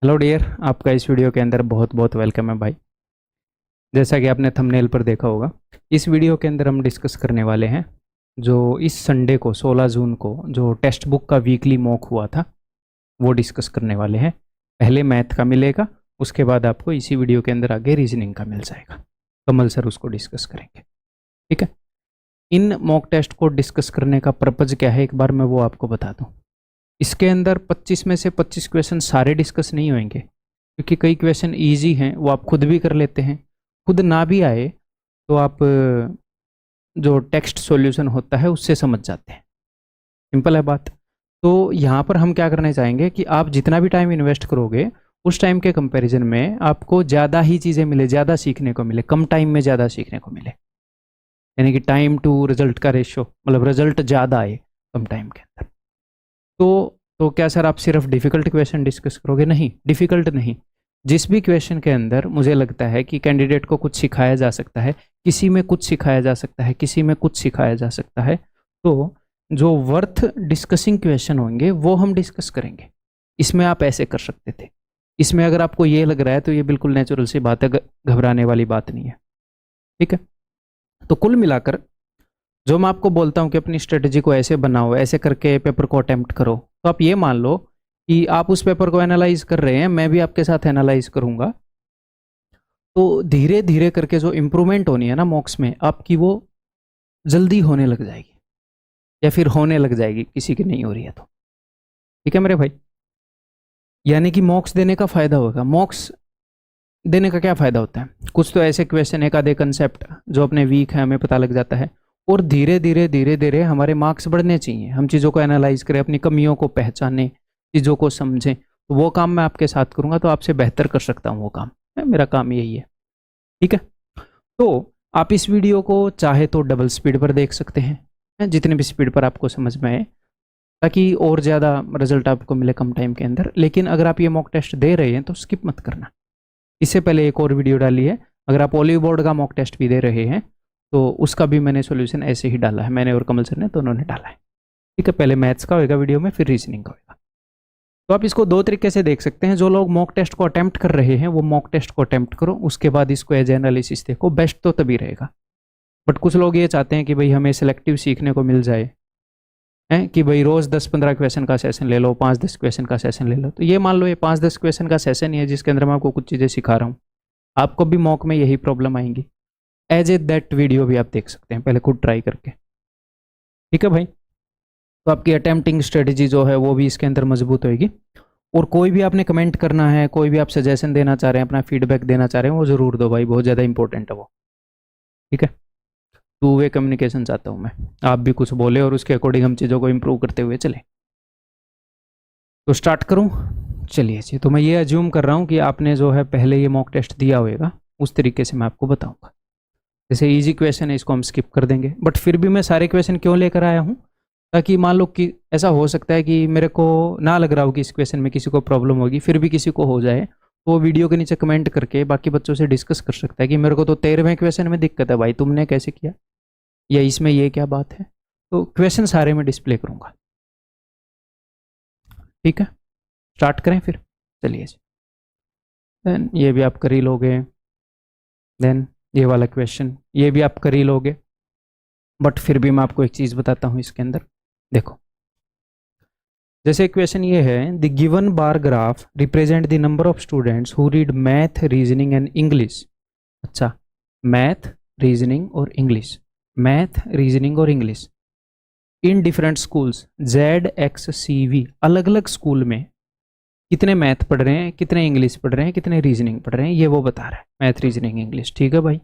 Hello dear, आपका इस video के अंदर बहुत बहुत वेलकम है भाई। जैसा कि आपने थंबनेल पर देखा होगा, इस वीडियो के अंदर हम डिस्कस करने वाले हैं जो इस संडे को 16 जून को जो टेक्स्ट बुक का वीकली मॉक हुआ था वो डिस्कस करने वाले हैं। पहले मैथ का मिलेगा, उसके बाद आपको इसी वीडियो के अंदर आगे रीजनिंग का मिल जाएगा। कमल सर उसको डिस्कस करेंगे, ठीक है। इन मॉक टेस्ट को डिस्कस करने का पर्पज़ क्या है, एक बार मैं वो आपको बता दूँ। इसके अंदर 25 में से 25 क्वेश्चन सारे डिस्कस नहीं होंगे, क्योंकि कई क्वेश्चन इजी हैं, वो आप खुद भी कर लेते हैं। खुद ना भी आए तो आप जो टेक्स्ट सॉल्यूशन होता है उससे समझ जाते हैं। सिंपल है बात। तो यहाँ पर हम क्या करना चाहेंगे कि आप जितना भी टाइम इन्वेस्ट करोगे उस टाइम के कंपैरिजन में आपको ज़्यादा ही चीज़ें मिले, ज़्यादा सीखने को मिले, कम टाइम में ज़्यादा सीखने को मिले। यानी कि टाइम टू रिजल्ट का रेशो, मतलब रिजल्ट ज़्यादा आए कम टाइम के अंदर। तो क्या सर आप सिर्फ डिफ़िकल्ट क्वेश्चन डिस्कस करोगे? नहीं, डिफ़िकल्ट नहीं। जिस भी क्वेश्चन के अंदर मुझे लगता है कि कैंडिडेट को कुछ सिखाया जा सकता है, किसी में कुछ सिखाया जा सकता है, किसी में कुछ सिखाया जा सकता है, तो जो वर्थ डिस्कसिंग क्वेश्चन होंगे वो हम डिस्कस करेंगे। इसमें आप ऐसे कर सकते थे। इसमें अगर आपको ये लग रहा है तो ये बिल्कुल नेचुरल सी बात है, घबराने वाली बात नहीं है, ठीक है। तो कुल मिलाकर जो मैं आपको बोलता हूँ कि अपनी स्ट्रेटजी को ऐसे बनाओ, ऐसे करके पेपर को अटेम्प्ट करो, तो आप ये मान लो कि आप उस पेपर को एनालाइज कर रहे हैं, मैं भी आपके साथ एनालाइज करूँगा। तो धीरे धीरे करके जो इम्प्रूवमेंट होनी है ना मॉक्स में आपकी, वो जल्दी होने लग जाएगी, या फिर होने लग जाएगी किसी की नहीं हो रही है तो, ठीक है मेरे भाई। यानी कि मॉक्स देने का फ़ायदा होगा। मॉक्स देने का क्या फ़ायदा होता है? कुछ तो ऐसे क्वेश्चन, एक आधे कंसेप्ट जो अपने वीक है हमें पता लग जाता है, और धीरे धीरे धीरे धीरे हमारे मार्क्स बढ़ने चाहिए। हम चीज़ों को एनालाइज करें, अपनी कमियों को पहचानें, चीज़ों को समझें। तो वो काम मैं आपके साथ करूँगा, तो आपसे बेहतर कर सकता हूँ वो काम। मेरा काम यही है, ठीक है। तो आप इस वीडियो को चाहे तो डबल स्पीड पर देख सकते हैं, जितनी भी स्पीड पर आपको समझ में आए, ताकि और ज़्यादा रिजल्ट आपको मिले कम टाइम के अंदर। लेकिन अगर आप ये मॉक टेस्ट दे रहे हैं तो स्किप मत करना। इससे पहले एक और वीडियो डाली है, अगर आप ओलिव बोर्ड का मॉक टेस्ट भी दे रहे हैं तो उसका भी मैंने सॉल्यूशन ऐसे ही डाला है, मैंने और कमल सर ने दोनों ने डाला है, ठीक है। पहले मैथ्स का होगा वीडियो में, फिर रीजनिंग का होगा। तो आप इसको दो तरीके से देख सकते हैं। जो लोग मॉक टेस्ट को अटेम्प्ट कर रहे हैं वो मॉक टेस्ट को अटेम्प्ट करो, उसके बाद इसको एज एनालिसिस देखो, बेस्ट तो तभी रहेगा। बट कुछ लोग ये चाहते हैं कि भाई हमें सिलेक्टिव सीखने को मिल जाए, हैं कि भाई रोज़ 10-15 क्वेश्चन का सेशन ले लो, 5-10 क्वेश्चन का सेशन ले लो। तो ये मान लो ये 5-10 क्वेश्चन का सेशन ही है जिसके अंदर मैं आपको कुछ चीज़ें सिखा रहा हूँ। आपको भी मॉक में यही प्रॉब्लम आएंगी। एज ए दैट वीडियो भी आप देख सकते हैं, पहले खुद ट्राई करके, ठीक है भाई। तो आपकी अटेम्प्टिंग स्ट्रेटजी जो है वो भी इसके अंदर मजबूत होगी। और कोई भी आपने कमेंट करना है, कोई भी आप सजेशन देना चाह रहे हैं, अपना फीडबैक देना चाह रहे हैं, वो ज़रूर दो भाई, बहुत ज़्यादा इंपॉर्टेंट है वो, ठीक है। टू वे कम्युनिकेशन चाहता हूँ मैं, आप भी कुछ बोले और उसके अकॉर्डिंग हम चीज़ों को इम्प्रूव करते हुए चले। तो स्टार्ट करूँ? चलिए जी। तो मैं ये अज्यूम कर रहा हूँ कि आपने जो है पहले ये मॉक टेस्ट दिया होगा, उस तरीके से मैं आपको बताऊँगा। जैसे इजी क्वेश्चन है इसको हम स्किप कर देंगे, बट फिर भी मैं सारे क्वेश्चन क्यों लेकर आया हूँ, ताकि मान लो कि ऐसा हो सकता है कि मेरे को ना लग रहा हो कि इस क्वेश्चन में किसी को प्रॉब्लम होगी, फिर भी किसी को हो जाए, तो वो वीडियो के नीचे कमेंट करके बाकी बच्चों से डिस्कस कर सकता है कि मेरे को तो 13वें क्वेश्चन में दिक्कत है भाई, तुमने कैसे किया, या इसमें ये क्या बात है। तो क्वेश्चन सारे में डिस्प्ले करूँगा, ठीक है। स्टार्ट करें फिर? चलिए जी। देन ये भी आप कर ही लोगे, देन ये वाला क्वेश्चन ये भी आप कर ही लोगे, बट फिर भी मैं आपको एक चीज़ बताता हूँ इसके अंदर। देखो, जैसे क्वेश्चन ये है, the given bar graph represent the number of students who read math, reasoning and English. अच्छा, मैथ, रीजनिंग और इंग्लिश, मैथ, रीजनिंग और English in different schools ZXCV, अलग अलग स्कूल में कितने मैथ पढ़ रहे हैं, कितने इंग्लिश पढ़ रहे हैं, कितने रीजनिंग पढ़ रहे हैं, ये वो बता रहा है। मैथ, रीजनिंग, इंग्लिश, ठीक है भाई।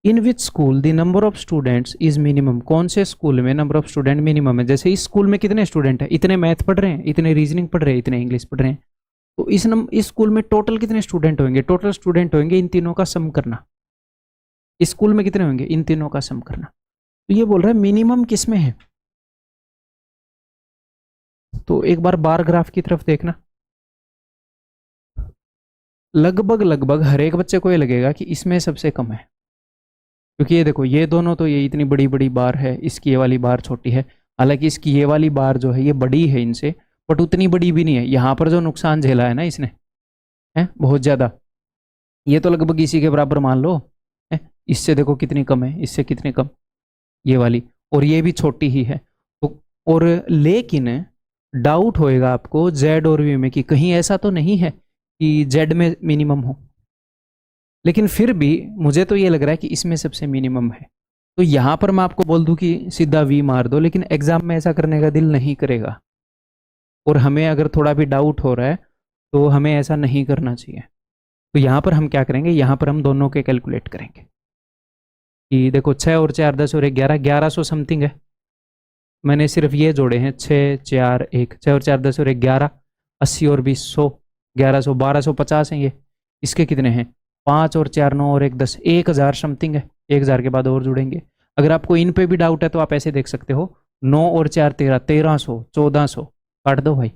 In which school the number of students is minimum, कौन से स्कूल में नंबर ऑफ स्टूडेंट मिनिमम है। जैसे इस स्कूल में कितने स्टूडेंट हैं, इतने मैथ पढ़ रहे हैं, इतने रीजनिंग पढ़ रहे हैं, इतने इंग्लिश पढ़ रहे हैं। तो इस स्कूल में टोटल कितने स्टूडेंट होंगे, टोटल स्टूडेंट होंगे, इन तीनों का सम करना। इस स्कूल में कितने होंगे, इन तीनों का सम करना। तो ये बोल रहा है मिनिमम किस में है। तो एक बार बार ग्राफ की तरफ देखना, लगभग लगभग हर एक बच्चे को ये लगेगा कि इसमें सबसे कम है, क्योंकि ये देखो ये दोनों तो ये इतनी बड़ी बड़ी बार है, इसकी ये वाली बार छोटी है। हालांकि इसकी ये वाली बार जो है ये बड़ी है इनसे, बट उतनी बड़ी भी नहीं है। यहाँ पर जो नुकसान झेला है ना इसने, है बहुत ज़्यादा, ये तो लगभग इसी के बराबर मान लो है। इससे देखो कितनी कम है, इससे कितनी कम ये वाली, और ये भी छोटी ही है। तो और लेकिन डाउट होएगा आपको जेड और वी में कि कहीं ऐसा तो नहीं है कि जेड में मिनिमम हो, लेकिन फिर भी मुझे तो ये लग रहा है कि इसमें सबसे मिनिमम है। तो यहां पर मैं आपको बोल दूं कि सीधा वी मार दो, लेकिन एग्जाम में ऐसा करने का दिल नहीं करेगा, और हमें अगर थोड़ा भी डाउट हो रहा है तो हमें ऐसा नहीं करना चाहिए। तो यहाँ पर हम क्या करेंगे, यहाँ पर हम दोनों के कैलकुलेट करेंगे कि देखो 6 और 4 10 और 1 11, 1100 समथिंग है। मैंने सिर्फ ये जोड़े हैं 6 4 1, 6 और 4 10 और 1 11, 80 और 20 100, 1100 1250 हैं ये। इसके कितने हैं, 5 और 4 9 और 1 10, 1000 समथिंग है। 1000 के बाद और जुड़ेंगे। अगर आपको इन पे भी डाउट है तो आप ऐसे देख सकते हो, 9 और 4 13, 1300, 1400, काट दो भाई।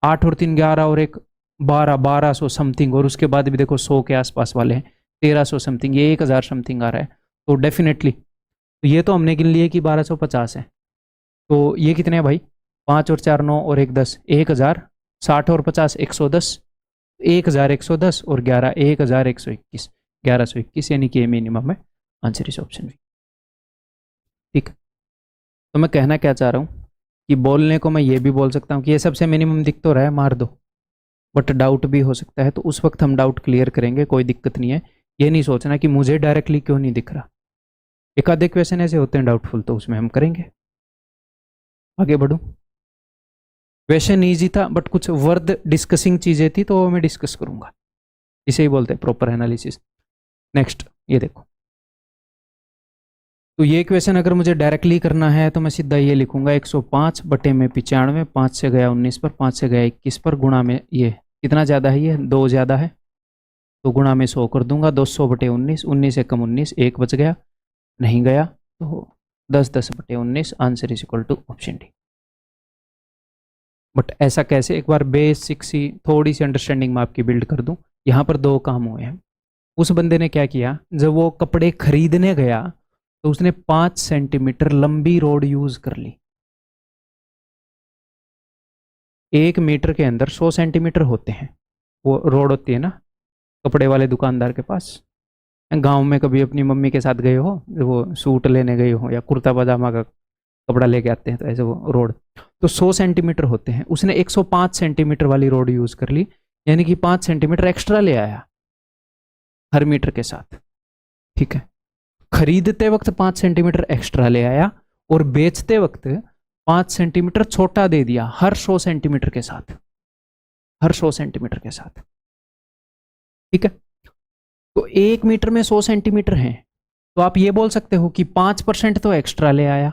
8 और 3 11 और 1 12, 1200 समथिंग, और उसके बाद भी देखो 100 के आसपास वाले हैं, 1300 समथिंग, ये 1000 समथिंग आ रहा है। तो डेफिनेटली, तो ये तो हमने गिन लिए कि 1250 है। तो ये कितने हैं भाई, 5 और 4 9 और 1 10, 1000, 60 और 50 110, 1110 और 11 1121, 1121, यानी कि ये मिनिमम है। आंसर इस ऑप्शन में। ठीक, तो मैं कहना क्या चाह रहा हूँ कि बोलने को मैं ये भी बोल सकता हूँ कि ये सबसे मिनिमम दिख तो रहा है, मार दो, बट डाउट भी हो सकता है, तो उस वक्त हम डाउट क्लियर करेंगे, कोई दिक्कत नहीं है। ये नहीं सोचना कि मुझे डायरेक्टली क्यों नहीं दिख रहा। एक आधे क्वेश्चन ऐसे होते हैं डाउटफुल, तो उसमें हम करेंगे। आगे बढ़ूं, क्वेश्चन ईजी था बट कुछ वर्थ डिस्कसिंग चीजें थी, तो वो मैं डिस्कस करूंगा। इसे ही बोलते हैं प्रॉपर एनालिसिस। नेक्स्ट ये देखो, तो ये क्वेश्चन अगर मुझे डायरेक्टली करना है तो मैं सीधा ये लिखूंगा 105 बटे में 95, 5 से गया 19 पर, 5 से गया 21 पर, गुणा में ये कितना ज़्यादा है, ये 2 ज़्यादा है, तो गुणा में 100 कर दूंगा। 200 बटे 19, 19 एकम 19, 1 बच गया, नहीं गया, तो 10 10 बटे 19, answer is equal to option D. But ऐसा कैसे, एक बार बेसिक सी थोड़ी सी अंडरस्टैंडिंग मैं आपकी बिल्ड कर दूं। यहाँ पर दो काम हुए हैं। उस बंदे ने क्या किया, जब वो कपड़े खरीदने गया तो उसने 5 सेंटीमीटर लंबी रोड यूज कर ली। 1 मीटर के अंदर 100 सेंटीमीटर होते हैं, वो रोड होती है ना कपड़े वाले दुकानदार के पास। गांव में कभी अपनी मम्मी के साथ गए हो, वो सूट लेने गए हो या कुर्ता पजामा का कपड़ा लेके आते हैं, तो ऐसे वो रोड तो 100 सेंटीमीटर होते हैं। उसने 105 सेंटीमीटर वाली रोड यूज कर ली, यानी कि 5 सेंटीमीटर एक्स्ट्रा ले आया हर मीटर के साथ। ठीक है, खरीदते वक्त 5 सेंटीमीटर एक्स्ट्रा ले आया, और बेचते वक्त 5 सेंटीमीटर छोटा दे दिया हर 100 सेंटीमीटर के साथ, हर 100 सेंटीमीटर के साथ। ठीक है, तो 1 मीटर में 100 सेंटीमीटर है, तो आप ये बोल सकते हो कि 5% तो एक्स्ट्रा ले आया,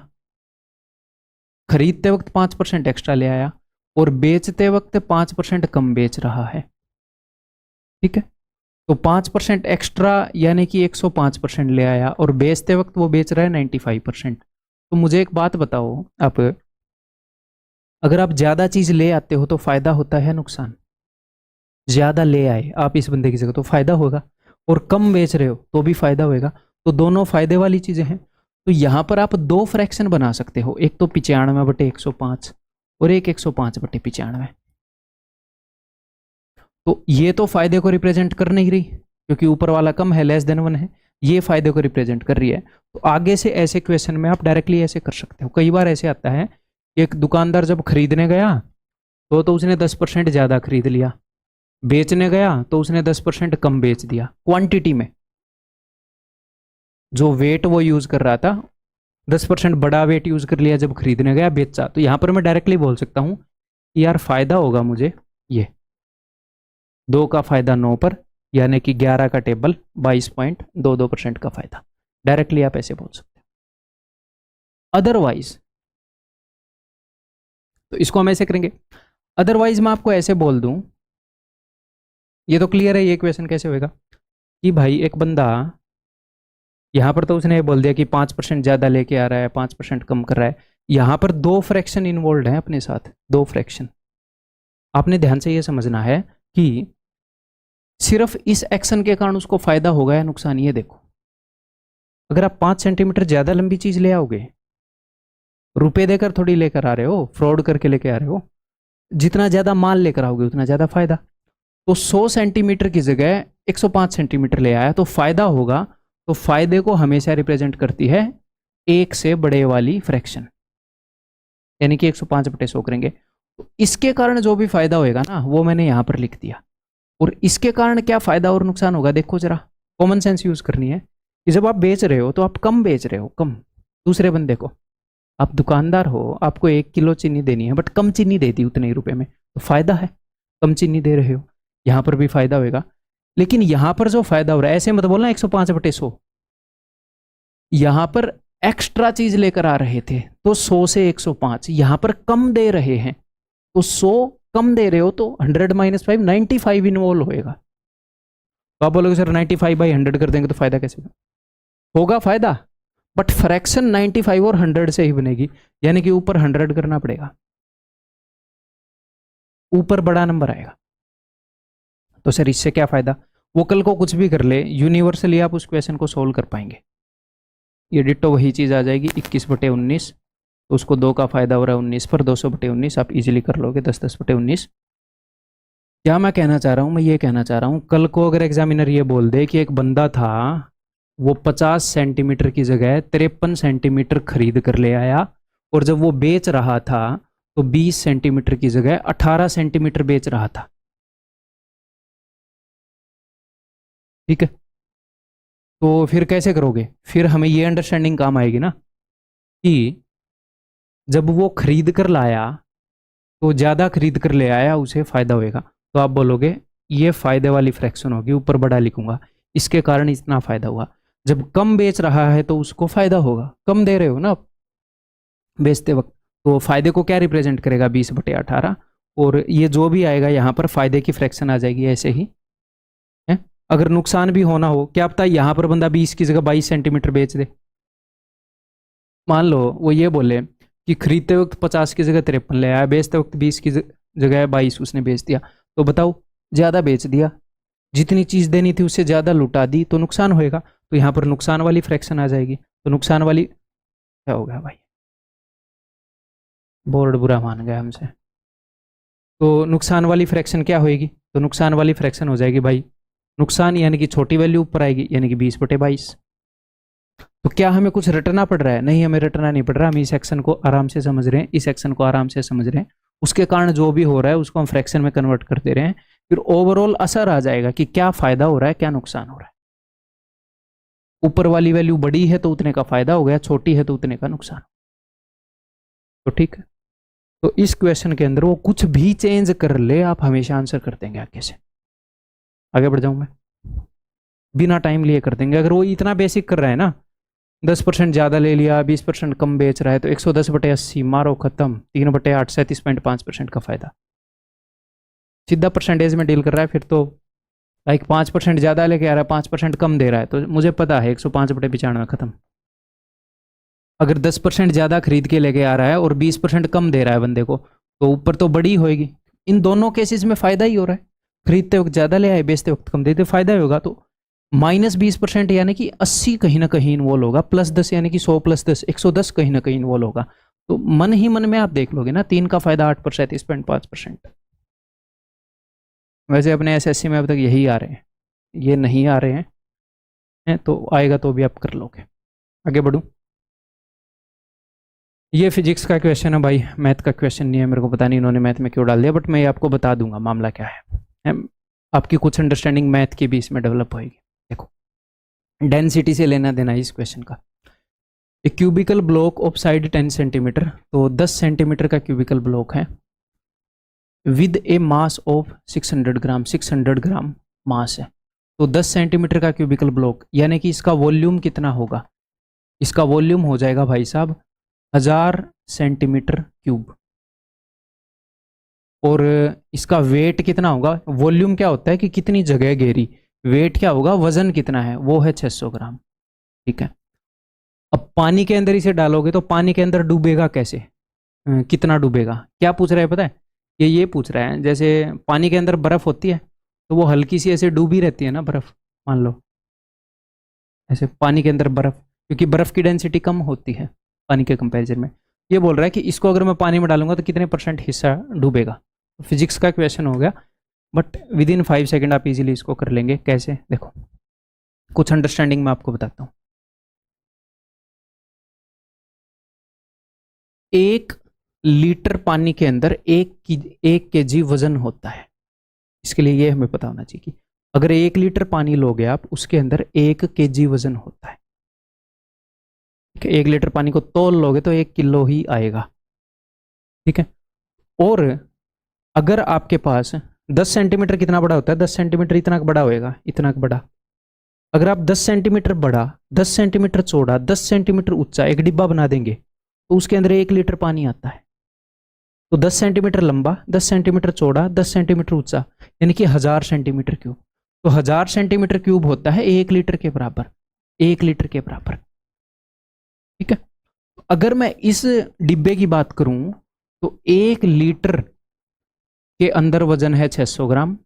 खरीदते वक्त 5% एक्स्ट्रा ले आया, और बेचते वक्त 5% कम बेच रहा है। ठीक है, तो 5% एक्स्ट्रा यानी कि 105% ले आया, और बेचते वक्त वो बेच रहा है 95%। तो मुझे एक बात बताओ आप, अगर आप ज्यादा चीज ले आते हो तो फायदा होता है नुकसान? ज्यादा ले आए आप इस बंदे की जगह तो फायदा होगा, और कम बेच रहे हो तो भी फायदा होगा, तो दोनों फायदे वाली चीजें हैं। तो यहां पर आप दो फ्रैक्शन बना सकते हो, एक तो 95 बटे 105 और एक 105 बटे 95। तो ये तो फायदे को रिप्रेजेंट कर नहीं रही क्योंकि ऊपर वाला कम है, लेस देन 1 है, ये फायदे को रिप्रेजेंट कर रही है। तो आगे से ऐसे क्वेश्चन में आप डायरेक्टली ऐसे कर सकते हो। कई बार ऐसे आता है, एक दुकानदार जब खरीदने गया तो उसने 10% ज्यादा खरीद लिया, बेचने गया तो उसने 10% कम बेच दिया क्वांटिटी में। जो वेट वो यूज कर रहा था 10% बड़ा वेट यूज कर लिया, जब खरीदने गया बेचा। तो यहां पर मैं डायरेक्टली बोल सकता हूं कि यार फायदा होगा मुझे ये 2 का फायदा 9 पर, यानी कि 11 का टेबल 22.22% का फायदा। डायरेक्टली आप ऐसे बोल सकते हैं। अदरवाइज तो इसको हम ऐसे करेंगे, अदरवाइज मैं आपको ऐसे बोल दूं, ये तो क्लियर है ये क्वेश्चन कैसे होगा कि भाई एक बंदा यहां पर तो उसने बोल दिया कि 5% ज्यादा लेके आ रहा है, 5% कम कर रहा है। यहां पर दो फ्रैक्शन इन्वॉल्व है अपने साथ, दो फ्रैक्शन। आपने ध्यान से ये समझना है कि सिर्फ इस एक्शन के कारण उसको फायदा होगा या नुकसान। ये देखो, अगर आप 5 सेंटीमीटर ज्यादा लंबी चीज ले आओगे, रुपए देकर थोड़ी लेकर आ रहे हो, फ्रॉड करके लेके आ रहे हो, जितना ज़्यादा माल लेकर आओगे उतना ज़्यादा फायदा। तो 100 सेंटीमीटर की जगह 105 सेंटीमीटर ले आया तो फायदा होगा। तो फायदे को हमेशा रिप्रेजेंट करती है एक से बड़े वाली फ्रैक्शन, यानी कि 105/100 करेंगे। तो इसके कारण जो भी फायदा होएगा ना वो मैंने यहां पर लिख दिया। और इसके कारण क्या फायदा और नुकसान होगा देखो जरा, कॉमन सेंस यूज करनी है कि जब आप बेच रहे हो तो आप कम बेच रहे हो, कम। दूसरे बंदे को, आप दुकानदार हो, आपको 1 किलो चीनी देनी है बट कम चीनी दे दी उतने ही रुपए में, तो फायदा है, कम चीनी दे रहे हो। यहां पर भी फायदा होगा। लेकिन यहां पर जो फायदा हो रहा है, ऐसे मत बोलना 105/100, यहां पर एक्स्ट्रा चीज लेकर आ रहे थे तो 100 से 105, यहां पर कम दे रहे हैं तो 100 कम दे रहे हो तो 100 - 5 95 इन्वॉल्व होएगा। तो आप बोलोगे सर 95/100 कर देंगे तो फायदा कैसे होगा? फायदा, बट फ्रैक्शन 95 और 100 से ही बनेगी, यानी कि ऊपर 100 करना पड़ेगा, ऊपर बड़ा नंबर आएगा। तो सर इससे क्या फायदा? वो कल को कुछ भी कर ले, यूनिवर्सली आप उस क्वेश्चन को सोल्व कर पाएंगे। ये डिट्टो वही चीज आ जाएगी 21/19, तो उसको 2 का फायदा हो रहा है 19 पर, 200/19 आप इजीली कर लोगे, 10/19। क्या मैं कहना चाह रहा हूँ? मैं ये कहना चाह रहा हूँ कल को अगर एग्जामिनर ये बोल दे कि एक बंदा था वो 50 सेंटीमीटर की जगह 53 सेंटीमीटर खरीद कर ले आया, और जब वो बेच रहा था तो 20 सेंटीमीटर की जगह 18 सेंटीमीटर बेच रहा था, ठीक है? तो फिर कैसे करोगे? फिर हमें ये अंडरस्टैंडिंग काम आएगी ना कि जब वो खरीद कर लाया तो ज़्यादा खरीद कर ले आया, उसे फ़ायदा होएगा। तो आप बोलोगे ये फ़ायदे वाली फ्रैक्शन होगी, ऊपर बड़ा लिखूंगा, इसके कारण इतना फ़ायदा हुआ। जब कम बेच रहा है तो उसको फ़ायदा होगा, कम दे रहे हो ना आप बेचते वक्त, तो फ़ायदे को क्या रिप्रेजेंट करेगा? 20/18। और ये जो भी आएगा यहाँ पर फ़ायदे की फ्रैक्शन आ जाएगी ऐसे ही है। अगर नुकसान भी होना हो, क्या पता यहाँ पर बंदा 20 की जगह 22 सेंटीमीटर बेच दे। मान लो वो ये बोले कि खरीदते वक्त 50 की जगह 53 ले आया, बेचते वक्त 20 की जगह 22 उसने बेच दिया, तो बताओ ज़्यादा बेच दिया, जितनी चीज़ देनी थी उससे ज़्यादा लुटा दी, तो नुकसान होएगा। तो यहाँ पर नुकसान वाली फ्रैक्शन आ जाएगी। तो नुकसान वाली क्या हो गया भाई? बोर्ड बुरा मान गया हमसे। तो नुकसान वाली फ्रैक्शन क्या होएगी? तो नुकसान वाली फ्रैक्शन हो जाएगी भाई, नुकसान यानी कि छोटी वैल्यू ऊपर आएगी, यानी कि 20/22। तो क्या हमें कुछ रटना पड़ रहा है? नहीं, हमें रटना नहीं पड़ रहा, हम इस सेक्शन को आराम से समझ रहे हैं, इस सेक्शन को आराम से समझ रहे हैं, उसके कारण जो भी हो रहा है उसको हम फ्रैक्शन में कन्वर्ट कर दे रहे हैं, फिर ओवरऑल असर आ जाएगा कि क्या फायदा हो रहा है, क्या नुकसान हो रहा है। ऊपर वाली वैल्यू बड़ी है तो उतने का फायदा हो गया, छोटी है तो उतने का नुकसान। तो ठीक है, तो इस क्वेश्चन के अंदर वो कुछ भी चेंज कर ले आप हमेशा आंसर कर देंगे आगे से। आगे बढ़ जाऊं मैं, बिना टाइम लिए कर देंगे। अगर वो इतना बेसिक कर रहा है ना, 10% ज़्यादा ले लिया, 20% कम बेच रहा है, तो 110/80 मारो खत्म, 3/8 37.5% का फायदा। सीधा परसेंटेज में डील कर रहा है फिर तो, लाइक 5% ज़्यादा लेके आ रहा है, 5% कम दे रहा है, तो मुझे पता है 105/95 खत्म। अगर 10% ज़्यादा खरीद के लेके आ रहा है और 20% कम दे रहा है बंदे को, तो ऊपर तो बड़ी होएगी। इन दोनों केसेस में फ़ायदा ही हो रहा है, खरीदते वक्त ज़्यादा ले आए, बेचते वक्त कम देते, फायदा ही होगा। तो -20% यानी कि 80 कहीं ना कहीं इन्वॉल्व होगा, +10 यानी कि 100 + 10 110 कहीं ना कहीं इन्वॉल्व होगा। तो मन ही मन में आप देख लोगे ना, 3 का फायदा 8 पर 37.5%। वैसे अपने एसएससी में अब तक यही आ रहे हैं, ये नहीं आ रहे हैं तो आएगा तो भी आप कर लोगे। आगे बढ़ूँ, ये फिजिक्स का क्वेश्चन है भाई, मैथ का क्वेश्चन नहीं है। मेरे को पता नहीं इन्होंने मैथ में क्यों डाल दिया, बट मैं ये आपको बता दूंगा मामला क्या है। आपकी कुछ अंडरस्टैंडिंग मैथ की भी इसमें डेवलप होएगी। देखो, डेंसिटी से लेना देना इस क्वेश्चन का। एक cubical block of side 10 centimetre, तो 10 सेंटीमीटर का क्यूबिकल ब्लॉक है, विद ए मास ऑफ 600 ग्राम, 600 ग्राम मास है। तो 10 सेंटीमीटर का क्यूबिकल ब्लॉक यानी कि इसका वॉल्यूम कितना होगा? इसका वॉल्यूम हो जाएगा भाई साहब 1000 सेंटीमीटर क्यूब। और इसका वेट कितना होगा? वॉल्यूम क्या होता है कि कितनी जगह घेरी, वेट क्या होगा, वजन कितना है, वो है 600 ग्राम। ठीक है, अब पानी के अंदर इसे डालोगे तो पानी के अंदर डूबेगा कैसे, कितना डूबेगा? क्या पूछ रहा है पता है? ये पूछ रहा है, जैसे पानी के अंदर बर्फ होती है तो वो हल्की सी ऐसे डूबी रहती है ना बर्फ, मान लो ऐसे पानी के अंदर बर्फ, क्योंकि बर्फ की डेंसिटी कम होती है पानी के कंपैरिजन में। ये बोल रहा है कि इसको अगर मैं पानी में डालूंगा तो कितने % हिस्सा डूबेगा? फिजिक्स का क्वेश्चन हो गया, बट विद इन 5 सेकेंड आप इजीली इसको कर लेंगे। कैसे, देखो कुछ अंडरस्टैंडिंग में आपको बताता हूँ। 1 लीटर पानी के अंदर 1 केजी वजन होता है। इसके लिए ये हमें पता होना चाहिए कि अगर 1 लीटर पानी लोगे आप, उसके अंदर 1 केजी वजन होता है। 1 लीटर पानी को तौल लोगे तो 1 किलो ही आएगा, ठीक है। और अगर आपके पास 10 सेंटीमीटर कितना बड़ा होता है, 10 सेंटीमीटर इतना बड़ा होएगा, इतना बड़ा। अगर आप 10 सेंटीमीटर बड़ा, 10 सेंटीमीटर चौड़ा, 10 सेंटीमीटर ऊंचा एक डिब्बा बना देंगे तो उसके अंदर 1 लीटर पानी आता है। तो 10 सेंटीमीटर लंबा, 10 सेंटीमीटर चौड़ा, 10 सेंटीमीटर ऊंचा, यानी कि 1000 सेंटीमीटर क्यूब। तो 1000 सेंटीमीटर क्यूब होता है 1 लीटर के बराबर, 1 लीटर के बराबर, ठीक है। अगर मैं इस डिब्बे की बात करूं तो 1 लीटर के अंदर वजन है 600 ग्राम।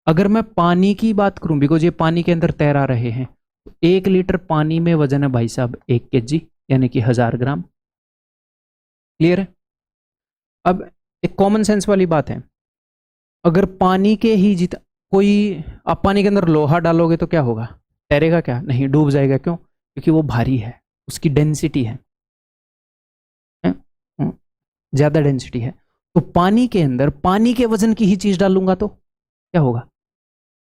अगर मैं पानी की बात करूं, बिकॉज ये पानी के अंदर तैरा रहे हैं, तो 1 लीटर पानी में वजन है भाई साहब 1 केजी, यानी कि 1000 ग्राम। क्लियर है? अब एक कॉमन सेंस वाली बात है, अगर पानी के ही कोई आप पानी के अंदर लोहा डालोगे तो क्या होगा, तैरेगा क्या? नहीं, डूब जाएगा। क्यों? क्योंकि वो भारी है, उसकी डेंसिटी है, ज्यादा डेंसिटी है। तो पानी के अंदर पानी के वजन की ही चीज डालूंगा तो क्या होगा?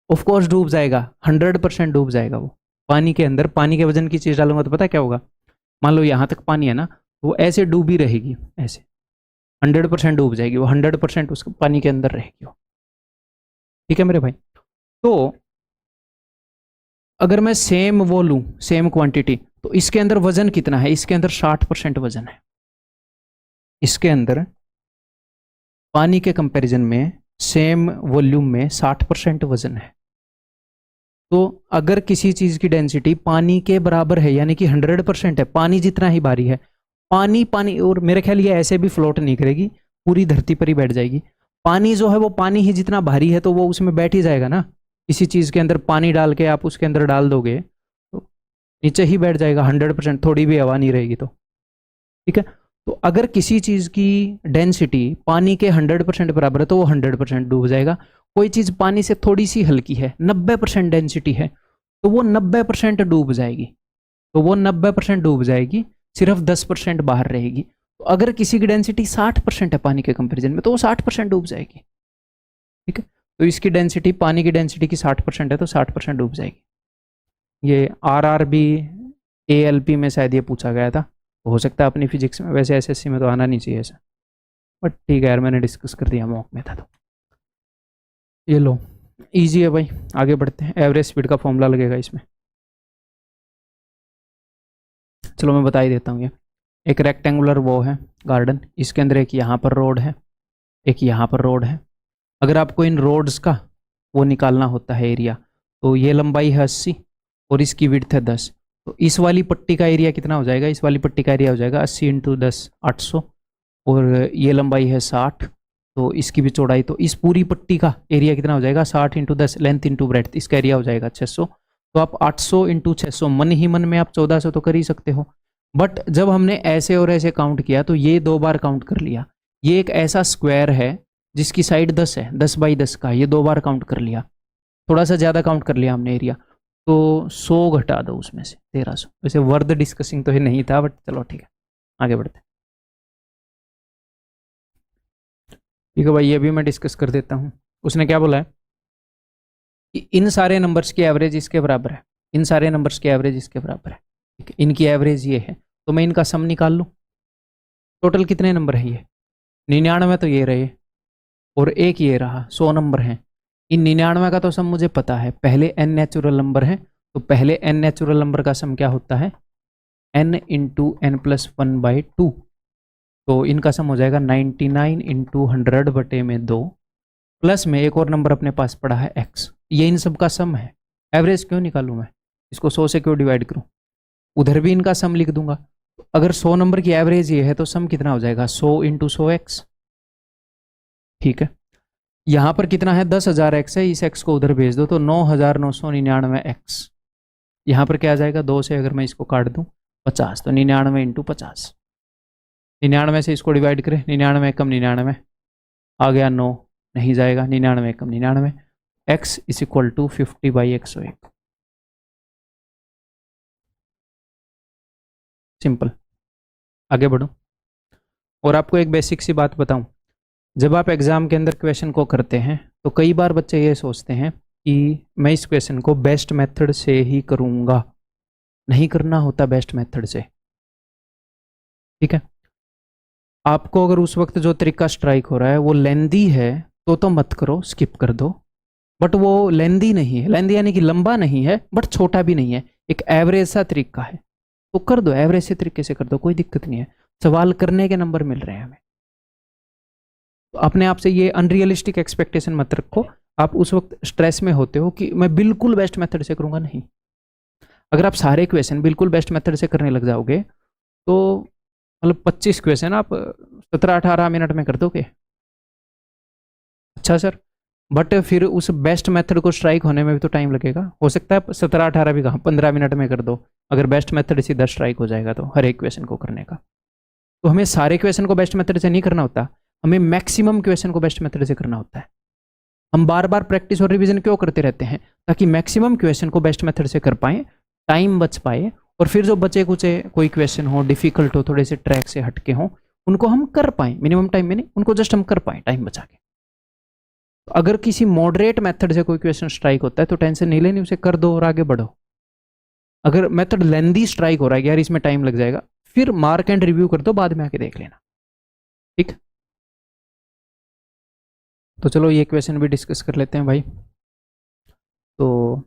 ऑफ कोर्स डूब जाएगा, 100% डूब जाएगा वो। पानी के अंदर पानी के वजन की चीज डालूंगा तो पता क्या होगा? मान लो यहां तक पानी है ना, वो ऐसे डूबी रहेगी, ऐसे 100% डूब जाएगी वो, 100% उस पानी के अंदर रहेगी वो, ठीक है मेरे भाई। तो अगर मैं सेम वो लूं, सेम क्वांटिटी, तो इसके अंदर वजन कितना है? इसके अंदर 60% वजन है। इसके अंदर पानी के कंपैरिजन में सेम वॉल्यूम में 60% वजन है। तो अगर किसी चीज की डेंसिटी पानी के बराबर है, यानी कि 100% है, पानी जितना ही भारी है, पानी पानी, और मेरे ख्याल ये ऐसे भी फ्लोट नहीं करेगी, पूरी धरती पर ही बैठ जाएगी। पानी जो है वो पानी ही जितना भारी है तो वो उसमें बैठ ही जाएगा ना। किसी चीज के अंदर पानी डाल के आप उसके अंदर डाल दोगे तो नीचे ही बैठ जाएगा 100%, थोड़ी भी हवा नहीं रहेगी तो, ठीक है। तो अगर किसी चीज की डेंसिटी पानी के 100% बराबर है तो वो 100% डूब जाएगा। कोई चीज पानी से थोड़ी सी हल्की है, 90% डेंसिटी है, तो वो 90% डूब जाएगी, तो वो 90% डूब जाएगी, सिर्फ 10% बाहर रहेगी। तो अगर किसी की डेंसिटी 60% है पानी के कंपेरिजन में तो वो 60% डूब जाएगी, ठीक है। तो इसकी डेंसिटी पानी की डेंसिटी की 60% है तो 60% डूब जाएगी। ये RRB ALP में शायद ये पूछा गया था, तो हो सकता है अपनी फिजिक्स में, वैसे SSC में तो आना नहीं चाहिए ऐसा, बट ठीक है यार, मैंने डिस्कस कर दिया मॉक में था तो। ये लो, इजी है भाई, आगे बढ़ते हैं। एवरेज स्पीड का फॉर्मूला लगेगा इसमें, चलो मैं बता ही देता हूँ। ये एक रेक्टेंगुलर वो है गार्डन, इसके अंदर एक यहाँ पर रोड है, एक यहाँ पर रोड है। अगर आपको इन रोड्स का वो निकालना होता है एरिया, तो ये लंबाई है 80 और इसकी विड्थ है 10, तो इस वाली पट्टी का एरिया कितना हो जाएगा? इस वाली पट्टी का एरिया हो जाएगा 80 × 10 800, और ये लंबाई है 60, तो इसकी भी चौड़ाई, तो इस पूरी पट्टी का एरिया कितना हो जाएगा? 60 × 10 लेंथ × ब्रेड्थ, इसका एरिया हो जाएगा 600। तो आप 800 × 600, मन ही मन में आप 1400 तो कर ही सकते हो, बट जब हमने ऐसे और ऐसे काउंट किया तो ये 2 बार काउंट कर लिया। ये एक ऐसा स्क्वायर है जिसकी साइड 10 है, 10 बाई 10 का, ये 2 बार काउंट कर लिया, थोड़ा सा ज़्यादा काउंट कर लिया हमने एरिया, तो 100 घटा दो उसमें से 1300। वैसे वर्थ डिस्कसिंग तो ये नहीं था, बट चलो ठीक है, आगे बढ़ते हैं। ठीक है भाई, ये भी मैं डिस्कस कर देता हूँ। उसने क्या बोला है कि इन सारे नंबर्स की एवरेज इसके बराबर है, इन सारे नंबर्स की एवरेज इसके बराबर है, ठीक है। इनकी एवरेज ये है, तो मैं इनका सम निकाल लूँ। टोटल कितने नंबर है? ये 99 तो ये रहे, और एक ये रहा, 100 नंबर हैं। इन 99 का तो सम मुझे पता है, पहले n नेचुरल नंबर है, तो पहले n नेचुरल नंबर का सम क्या होता है? n × n+1/2, तो इनका सम हो जाएगा 99 × 100/2, प्लस में एक और नंबर अपने पास पड़ा है x, ये इन सब का सम है। एवरेज क्यों निकालूं मैं? इसको 100 से क्यों डिवाइड करूं? उधर भी इनका सम लिख दूंगा। अगर 100 नंबर की एवरेज ये है तो सम कितना हो जाएगा? 100 × 100x, ठीक है। यहाँ पर कितना है? 10,000 x है, इस x को उधर भेज दो तो 9,999 x। यहाँ पर क्या आ जाएगा? 2 से अगर मैं इसको काट दूँ 50, तो 99 × 50, 99 से इसको डिवाइड करें, 99 कम 99 आ गया 9, नहीं जाएगा, 99 कम 99, x is equal to 50/101। Simple. आगे बढ़ो। और आपको एक बेसिक सी बात बताऊं, जब आप एग्जाम के अंदर क्वेश्चन को करते हैं तो कई बार बच्चे ये सोचते हैं कि मैं इस क्वेश्चन को बेस्ट मेथड से ही करूंगा। नहीं करना होता बेस्ट मेथड से, ठीक है। आपको अगर उस वक्त जो तरीका स्ट्राइक हो रहा है वो लेंदी है तो मत करो, स्किप कर दो। बट वो लेंदी नहीं है, लेंदी यानी कि लंबा नहीं है बट छोटा भी नहीं है, एक एवरेज सा तरीका है, तो कर दो, एवरेज से तरीके से कर दो, कोई दिक्कत नहीं है। सवाल करने के नंबर मिल रहे हैं हमें, तो अपने आप से ये अनरियलिस्टिक एक्सपेक्टेशन मत रखो। आप उस वक्त स्ट्रेस में होते हो कि मैं बिल्कुल बेस्ट मेथड से करूंगा, नहीं। अगर आप सारे क्वेश्चन बिल्कुल बेस्ट मेथड से करने लग जाओगे तो मतलब 25 क्वेश्चन आप 17-18 मिनट में कर दोगे। अच्छा सर, बट फिर उस बेस्ट मेथड को स्ट्राइक होने में भी तो टाइम लगेगा। हो सकता है 17-18 भी कहाँ, 15 मिनट में कर दो, अगर बेस्ट मेथड सीधा स्ट्राइक हो जाएगा तो हर एक क्वेश्चन को करने का। तो हमें सारे क्वेश्चन को बेस्ट मेथड से नहीं करना होता, हमें मैक्सिमम क्वेश्चन को बेस्ट मेथड से करना होता है। हम बार बार प्रैक्टिस और रिवीजन क्यों करते रहते हैं? ताकि मैक्सिमम क्वेश्चन को बेस्ट मेथड से कर पाए, टाइम बच पाए, और फिर जो बचे कुचे कोई क्वेश्चन हो, डिफिकल्ट हो, थोड़े से ट्रैक से हटके हो, उनको हम कर पाए मिनिमम टाइम में, नहीं उनको जस्ट हम कर पाए टाइम बचा के। तो अगर किसी मॉडरेट मेथड से कोई क्वेश्चन स्ट्राइक होता है तो टेंशन नहीं लेनी, उसे कर दो और आगे बढ़ो। अगर मेथड लेंदी स्ट्राइक हो रहा है यार इसमें टाइम लग जाएगा, फिर मार्क एंड रिव्यू कर दो, बाद में आके देख लेना, ठीक। तो चलो ये क्वेश्चन भी डिस्कस कर लेते हैं भाई। तो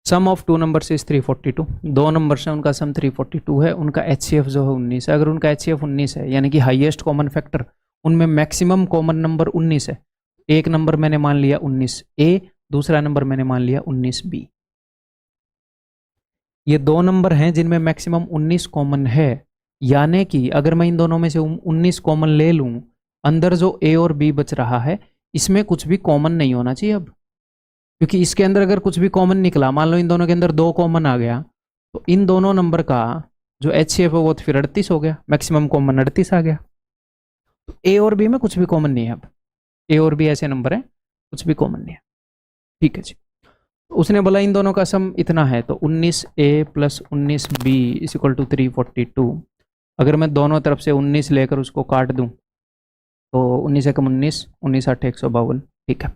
सम ऑफ टू नंबर्स इज 342, दो नंबर्स हैं उनका सम 342 है, उनका HCF जो है 19 है। अगर उनका HCF 19 है यानी कि हाईएस्ट कॉमन फैक्टर उनमें मैक्सिमम कॉमन नंबर 19 है। एक नंबर मैंने मान लिया 19A, दूसरा नंबर मैंने मान लिया 19B। ये दो नंबर हैं जिनमें मैक्सिमम 19 कॉमन है, यानी कि अगर मैं इन दोनों में से 19 कॉमन ले लूं, अंदर जो A और B बच रहा है इसमें कुछ भी कॉमन नहीं होना चाहिए अब, क्योंकि इसके अंदर अगर कुछ भी कॉमन निकला, मान लो इन दोनों के अंदर 2 कॉमन आ गया, तो इन दोनों नंबर का जो HCF है वो तो फिर 38 हो गया, मैक्सिमम कॉमन 38 आ गया। तो A और B में कुछ भी कॉमन नहीं है, अब A और B ऐसे नंबर हैं कुछ भी कॉमन नहीं है, ठीक है जी। उसने बोला इन दोनों का सम इतना है, तो 19A plus 19B is equal to 342। अगर मैं दोनों तरफ से 19 लेकर उसको काट दूं तो 19 एकम 19, 19 8 152, ठीक है।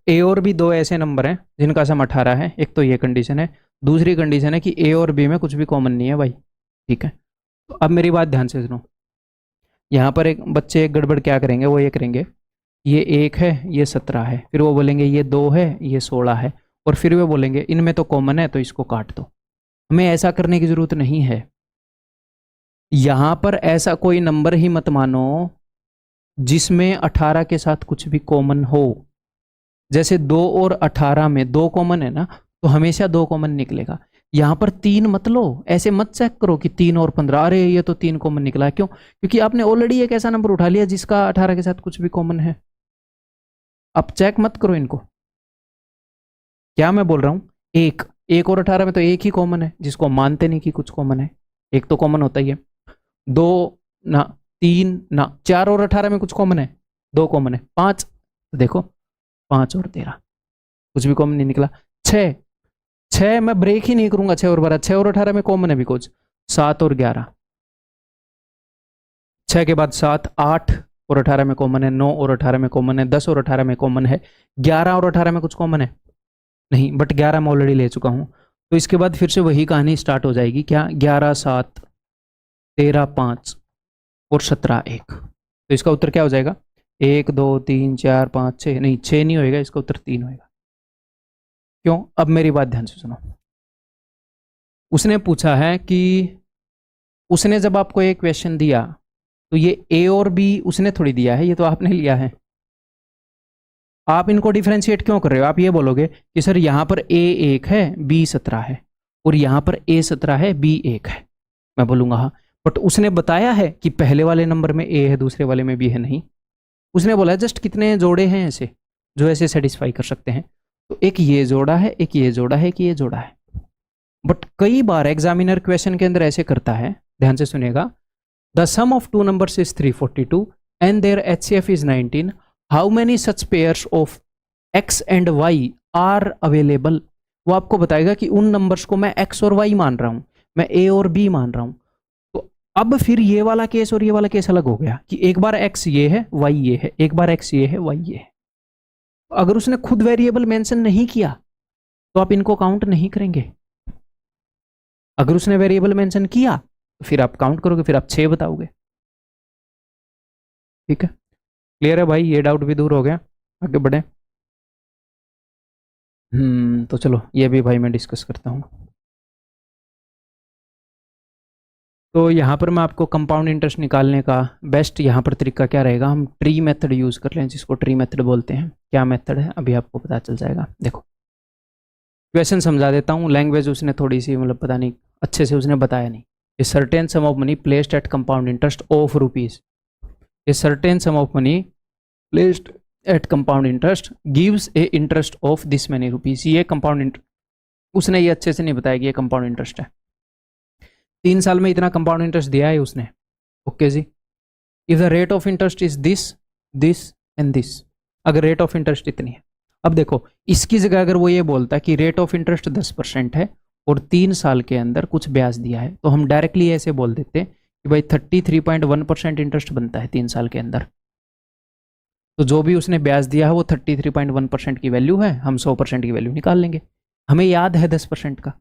A और B दो ऐसे नंबर हैं जिनका सम 18 है, एक तो ये कंडीशन है, दूसरी कंडीशन है कि A और B में कुछ भी कॉमन नहीं है भाई, ठीक है। तो अब मेरी बात ध्यान से सुनो, यहाँ पर एक बच्चे एक गड़बड़ क्या करेंगे, वो ये करेंगे, ये 1 है ये 17 है, फिर वो बोलेंगे ये 2 है ये 16 है, और फिर वो बोलेंगे इनमें तो कॉमन है तो इसको काट दो। हमें ऐसा करने की जरूरत नहीं है। यहां पर ऐसा कोई नंबर ही मत मानो जिसमें 18 के साथ कुछ भी कॉमन हो। जैसे 2 और 18 में 2 कॉमन है ना, तो हमेशा 2 कॉमन निकलेगा। यहां पर 3 मत लो, ऐसे मत चेक करो कि 3 और 15, अरे ये तो 3 कॉमन निकला। क्यों? क्योंकि आपने ऑलरेडी एक ऐसा नंबर उठा लिया जिसका 18 के साथ कुछ भी कॉमन है। अब चेक मत करो इनको। क्या मैं बोल रहा हूं, एक एक और 18 में तो एक ही कॉमन है, जिसको मानते नहीं कि कुछ कॉमन है, एक तो कॉमन होता ही है। 2 ना, 3 ना, 4 और 18 में कुछ कॉमन है, 2 कॉमन है। 5 देखो, 5 और 13 कुछ भी कॉमन नहीं निकला। 6 मैं ब्रेक ही नहीं करूंगा, 6 और 12, 6 और 18 में कॉमन है भी कुछ। 7 और 11, 6 के बाद 7, 8 और 18 में कॉमन है, 9 और 18 में कॉमन है, 10 और 18 में कॉमन है, 11 और 18 में कुछ कॉमन है नहीं, बट 11 मैं ऑलरेडी ले चुका हूं। तो इसके बाद फिर से वही कहानी स्टार्ट हो जाएगी, क्या, 11 7 13 5 और 17 1। तो इसका उत्तर क्या हो जाएगा, 1 2 3 4 5 6, नहीं 6 नहीं होएगा, इसका उत्तर 3 होएगा। क्यों? अब मेरी बात ध्यान से सुनो। उसने पूछा है कि उसने जब आपको एक क्वेश्चन दिया तो ये A और B उसने थोड़ी दिया है, ये तो आपने लिया है। आप इनको डिफरेंशिएट क्यों कर रहे हो? आप ये बोलोगे कि सर यहां पर A 1 है B 17 है, और यहां पर A 17 है B 1 है। मैं बोलूंगा हाँ, बट उसने बताया है कि पहले वाले नंबर में A है दूसरे वाले में B है? नहीं। उसने बोला जस्ट कितने जोड़े हैं ऐसे जो ऐसे सेटिस्फाई कर सकते हैं, तो एक ये जोड़ा है, एक ये जोड़ा है, एक ये जोड़ा है। बट कई बार एग्जामिनर क्वेश्चन के अंदर ऐसे करता है, ध्यान से सुनिएगा, the sum of two numbers is 342, and their HCF is 19, how many such pairs of x and y are available? वो आपको बताएगा कि उन नंबर्स को मैं x और y मान रहा हूं, मैं a और b मान रहा हूं। तो अब फिर ये वाला केस और ये वाला केस अलग हो गया कि एक बार x ये है, y ये है, एक बार x ये है, y ये है। अगर उसने खुद वेरिएबल मेंशन नहीं किया तो आप इनको काउंट नहीं करेंगे। अगर उसने वेरिएबल मेंशन किया तो फिर आप काउंट करोगे, फिर आप 6 बताओगे। ठीक है, क्लियर है भाई? ये डाउट भी दूर हो गया। आगे बढ़े। तो चलो ये भी भाई मैं डिस्कस करता हूँ। तो यहाँ पर मैं आपको कंपाउंड इंटरेस्ट निकालने का बेस्ट यहाँ पर तरीका क्या रहेगा, हम ट्री मेथड यूज़ कर लें, जिसको ट्री मेथड बोलते हैं। क्या मेथड है अभी आपको पता चल जाएगा। देखो क्वेश्चन समझा देता हूँ, लैंग्वेज उसने थोड़ी सी मतलब पता नहीं अच्छे से उसने बताया नहीं। A certain some of money placed at compound interest of rupees, a certain some of money placed at compound interest gives A interest of this many rupees. ये कंपाउंड इंटरेस्ट उसने ये अच्छे से नहीं बताया कि ये कंपाउंड इंटरेस्ट है। 3 साल में इतना कंपाउंड इंटरेस्ट दिया है उसने। ओके जी, if the rate of interest is this this and this, अगर रेट ऑफ इंटरेस्ट इतनी है। अब देखो इसकी जगह अगर वो ये बोलता है कि रेट ऑफ इंटरेस्ट 10% है और 3 साल के अंदर कुछ ब्याज दिया है, तो हम डायरेक्टली ऐसे बोल देते हैं कि भाई 33.1% इंटरेस्ट बनता है 3 साल के अंदर। तो जो भी उसने ब्याज दिया है वो 33.1% की वैल्यू है, हम 100% की वैल्यू निकाल लेंगे। हमें याद है 10% का,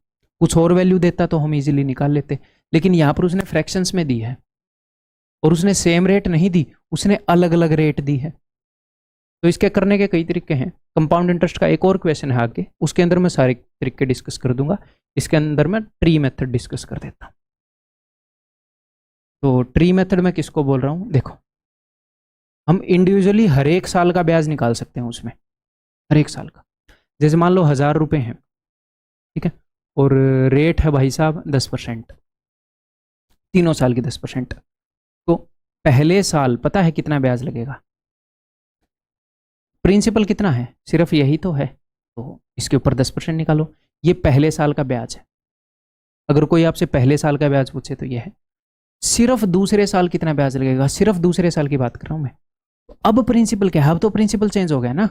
कुछ और वैल्यू देता तो हम इजीली निकाल लेते, लेकिन यहाँ पर उसने फ्रैक्शंस में दी है और उसने सेम रेट नहीं दी, उसने अलग अलग रेट दी है। तो इसके करने के कई तरीके हैं। कंपाउंड इंटरेस्ट का एक और क्वेश्चन है आगे, उसके अंदर मैं सारे तरीके डिस्कस कर दूंगा। इसके अंदर मैं ट्री मेथड डिस्कस कर देता हूँ। तो ट्री मेथड में किसको बोल रहा हूँ, देखो हम इंडिविजुअली हर एक साल का ब्याज निकाल सकते हैं उसमें, हर एक साल का। जैसे मान लो 1000 रुपये हैं, ठीक है, और रेट है भाई साहब 10%, तीनों साल की 10%। तो पहले साल पता है कितना ब्याज लगेगा, प्रिंसिपल कितना है, सिर्फ यही तो है, तो इसके ऊपर 10% निकालो। ये पहले साल का ब्याज है। अगर कोई आपसे पहले साल का ब्याज पूछे तो ये है। सिर्फ दूसरे साल कितना ब्याज लगेगा, सिर्फ दूसरे साल की बात कर रहा हूं मैं। अब प्रिंसिपल क्या है, अब तो प्रिंसिपल चेंज हो गया ना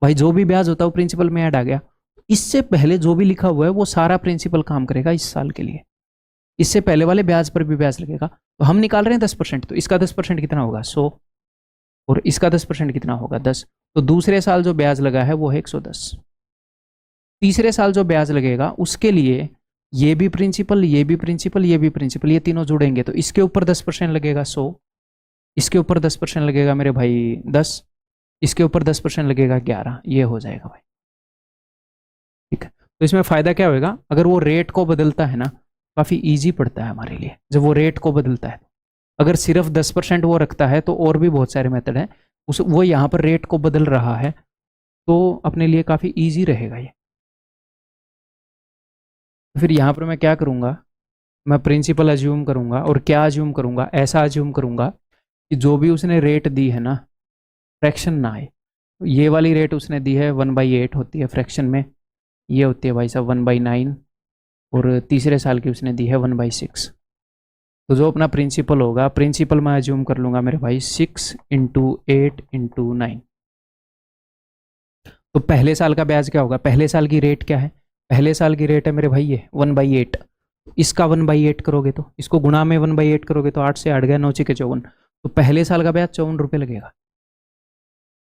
भाई, जो भी ब्याज होता है वो प्रिंसिपल में ऐड आ गया। इससे पहले जो भी लिखा हुआ है वो सारा प्रिंसिपल काम करेगा इस साल के लिए, इससे पहले वाले ब्याज पर भी ब्याज लगेगा। तो हम निकाल रहे हैं 10%, तो इसका 10% कितना होगा 100, और इसका 10% कितना होगा 10। तो दूसरे साल जो ब्याज लगा है वो है 110। तीसरे साल जो ब्याज लगेगा उसके लिए ये भी प्रिंसिपल, ये भी प्रिंसिपल, ये भी प्रिंसिपल, ये तीनों जुड़ेंगे, तो इसके ऊपर 10% लगेगा 100, इसके ऊपर 10% लगेगा मेरे भाई 10, इसके ऊपर 10% लगेगा 11, ये हो जाएगा भाई। ठीक है, तो इसमें फ़ायदा क्या होगा, अगर वो रेट को बदलता है ना, काफ़ी ईजी पड़ता है हमारे लिए जब वो रेट को बदलता है। अगर सिर्फ 10% वो रखता है तो और भी बहुत सारे मेथड हैं, उस वो यहाँ पर रेट को बदल रहा है तो अपने लिए काफ़ी ईजी रहेगा ये। फिर यहाँ पर मैं क्या करूँगा, मैं प्रिंसिपल अज्यूम करूँगा, और क्या अज्यूम करूँगा, ऐसा अज्यूम करूँगा कि जो भी उसने रेट दी है ना, फ्रैक्शन ना आए। ये वाली रेट उसने दी है 1/8 होती है फ्रैक्शन में, ये होती है भाई साहब 1/9, और तीसरे साल की उसने दी है 1/6। तो जो अपना प्रिंसिपल होगा, प्रिंसिपल मैं अज्यूम कर लूँगा मेरे भाई 6 × 8 × 9। तो पहले साल का ब्याज क्या होगा, पहले साल की रेट क्या है, पहले साल की रेट है मेरे भाई ये 1/8। इसका 1/8 करोगे तो इसको गुणा में 1/8 करोगे तो 8 से 8 गया 9 × 54, तो पहले साल का ब्याज 54 रुपये लगेगा।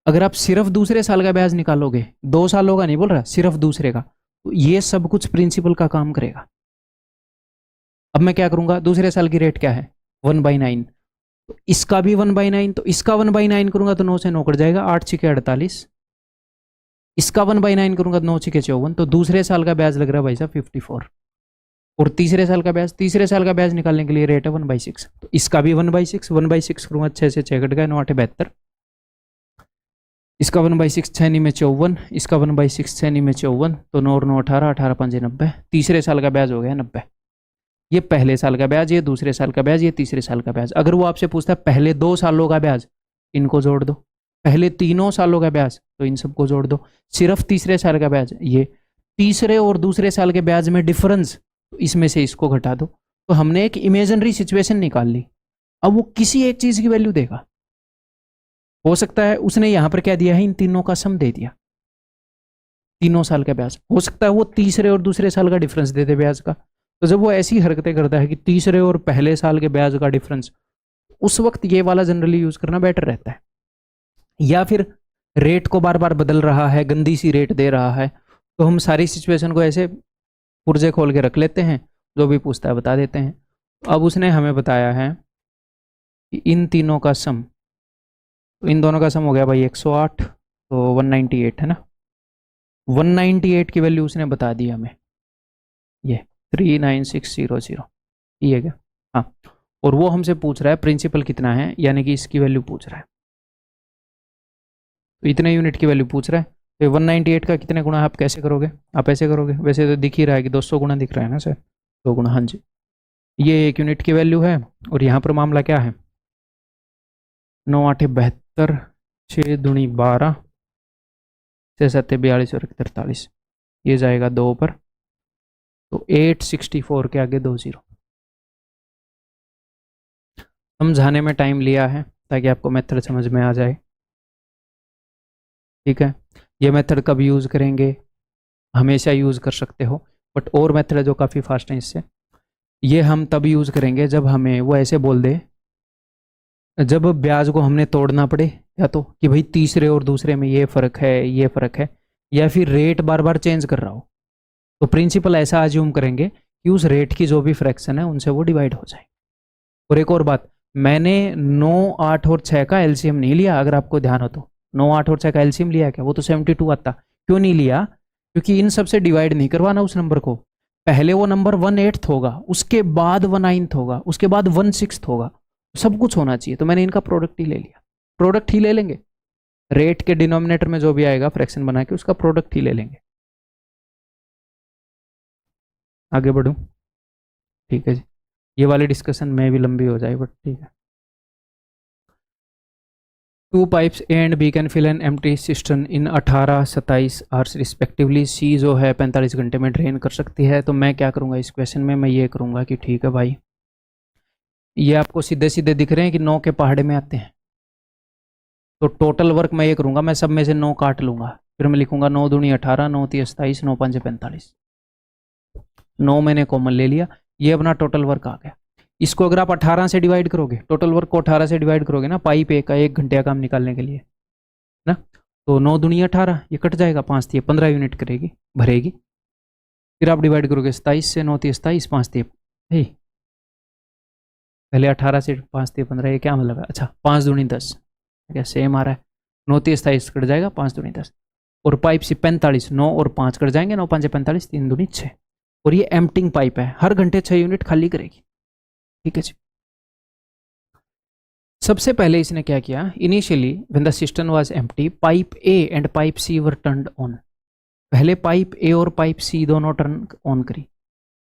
अगर आप सिर्फ दूसरे साल का ब्याज निकालोगे, 2 सालों का नहीं बोल रहा, सिर्फ दूसरे का, तो ये सब कुछ प्रिंसिपल का काम करेगा। अब मैं क्या करूंगा, दूसरे साल की रेट क्या है 1/9, तो इसका भी 1/9, तो इसका 1/9 करूंगा तो 9 से 9 कट जाएगा, 8 × 48, इसका 1/9 करूंगा 9 × 54, तो दूसरे साल का ब्याज लग रहा है भाई साहब 54। और तीसरे साल का ब्याज, तीसरे साल का ब्याज निकालने के लिए रेट है 1/6, तो इसका भी 1/6, 1/6 करूंगा 6 से 6 कट गया, 9 × 8 = 72, इसका 1/6 6 × 9 = 54, इसका 1/6 6 × 9 = 54, तो 9 और 9 18, 18 × 5 = 90। तीसरे साल का ब्याज हो गया 90। ये पहले साल का ब्याज, ये दूसरे साल का ब्याज, ये तीसरे साल का ब्याज। अगर वो आपसे पूछता है पहले 2 सालों का ब्याज, इनको जोड़ दो, पहले 3 सालों का ब्याज, तो इन सबको जोड़ दो, सिर्फ तीसरे साल का ब्याज, ये तीसरे और दूसरे साल के ब्याज में डिफरेंस, तो इसमें से इसको घटा दो। तो हमने एक इमेजिनरी सिचुएशन निकाल ली अब वो किसी एक चीज की वैल्यू देगा। हो सकता है उसने यहां पर क्या दिया है, इन तीनों का सम दे दिया, तीनों साल का ब्याज। हो सकता है वो तीसरे और दूसरे साल का डिफरेंस दे दे ब्याज का। तो जब वो ऐसी हरकतें करता है कि तीसरे और पहले साल के ब्याज का डिफरेंस, उस वक्त ये वाला जनरली यूज करना बेटर रहता है। या फिर रेट को बार बार बदल रहा है, गंदी सी रेट दे रहा है, तो हम सारी सिचुएशन को ऐसे पुर्जे खोल के रख लेते हैं, जो भी पूछता है बता देते हैं। अब उसने हमें बताया है कि इन तीनों का सम, तो इन दोनों का सम हो गया भाई 108, तो 198 है ना। 198 की वैल्यू उसने बता दी हमें, ये 39600, ये है क्या? हाँ। और वो हमसे पूछ रहा है प्रिंसिपल कितना है, यानी कि इसकी वैल्यू पूछ रहा है। तो इतने यूनिट की वैल्यू पूछ रहा है, तो 198 का कितने गुना आप कैसे करोगे? आप ऐसे करोगे, वैसे तो दिख ही रहा है कि 200 गुना दिख रहा है ना सर, 2 गुना, हाँ जी। ये 1 यूनिट की वैल्यू है, और यहाँ पर मामला क्या है, 9 8 72, 6 दूनी 12, 6 7 42 और 43, ये जाएगा 2 पर, तो 864 के आगे 2 जीरो। समझाने में टाइम लिया है ताकि आपको मेथड समझ में आ जाए, ठीक है। ये मेथड कब यूज़ करेंगे, हमेशा यूज़ कर सकते हो, बट और मेथड है जो काफ़ी फास्ट है इससे। ये हम तब यूज़ करेंगे जब हमें वो ऐसे बोल दे, जब ब्याज को हमने तोड़ना पड़े, या तो कि भाई तीसरे और दूसरे में ये फ़र्क है, ये फ़र्क है, या फिर रेट बार बार चेंज कर रहा हो, तो प्रिंसिपल ऐसा अज्यूम करेंगे कि उस रेट की जो भी फ्रैक्शन है उनसे वो डिवाइड हो जाए। और एक और बात, मैंने 9 8 और 6 का एलसीएम नहीं लिया, अगर आपको ध्यान हो तो 9 8 और 6 का एलसीएम लिया क्या, वो तो 72 आता। क्यों नहीं लिया? क्योंकि इन सबसे डिवाइड नहीं करवाना उस नंबर को। पहले वो नंबर 1/8 होगा, उसके बाद 1/9 होगा, उसके बाद 1/6 होगा, सब कुछ होना चाहिए। तो मैंने इनका प्रोडक्ट ही ले लिया, प्रोडक्ट ही ले लेंगे, रेट के डिनोमिनेटर में जो भी आएगा फ्रैक्शन बना के उसका प्रोडक्ट ही ले लेंगे। आगे बढ़ूं? ठीक है जी, ये वाली डिस्कशन में भी लंबी हो जाए, बट ठीक है। Two pipes A and B can fill an empty cistern in 18 27 hours respectively. C जो है 45 घंटे में ड्रेन कर सकती है। तो मैं क्या करूँगा इस क्वेश्चन में, मैं ये करूँगा कि ठीक है भाई, ये आपको सीधे सीधे दिख रहे हैं कि 9 के पहाड़े में आते हैं, तो टोटल वर्क मैं ये करूँगा, मैं सब में से 9 काट लूँगा, फिर मैं लिखूँगा 9 दूनी 18, 9 तीस 27, 9 पंजे 45, 9 मैंने कॉमन ले लिया, ये अपना टोटल वर्क आ गया। इसको अगर आप 18 से डिवाइड करोगे, टोटल वर्क को 18 से डिवाइड करोगे ना, पाइप ए का 1 घंटे का काम निकालने के लिए ना, तो 9 दूनी 18, ये कट जाएगा, 5 थी 15 यूनिट करेगी, भरेगी। फिर आप डिवाइड करोगे 27 से, 9 तीस 27, 5 थी पहले 18 से 5 थी 15, ये क्या मतलब है? अच्छा, 5 दूनी 10, क्या सेम आ रहा है? 9 तीस 27 कट जाएगा, 5 दूनी 10, और पाइप से 45, 9 और 5 कट जाएंगे, 9 5 45, 3 दूनी 6, और ये एम्प्टिंग पाइप है, हर घंटे 6 यूनिट खाली करेगी, ठीक है जी। सबसे पहले इसने क्या किया, initially when the system was empty, pipe A and pipe C were turned on. पहले पाइप ए और पाइप सी दोनों टर्न ऑन करी।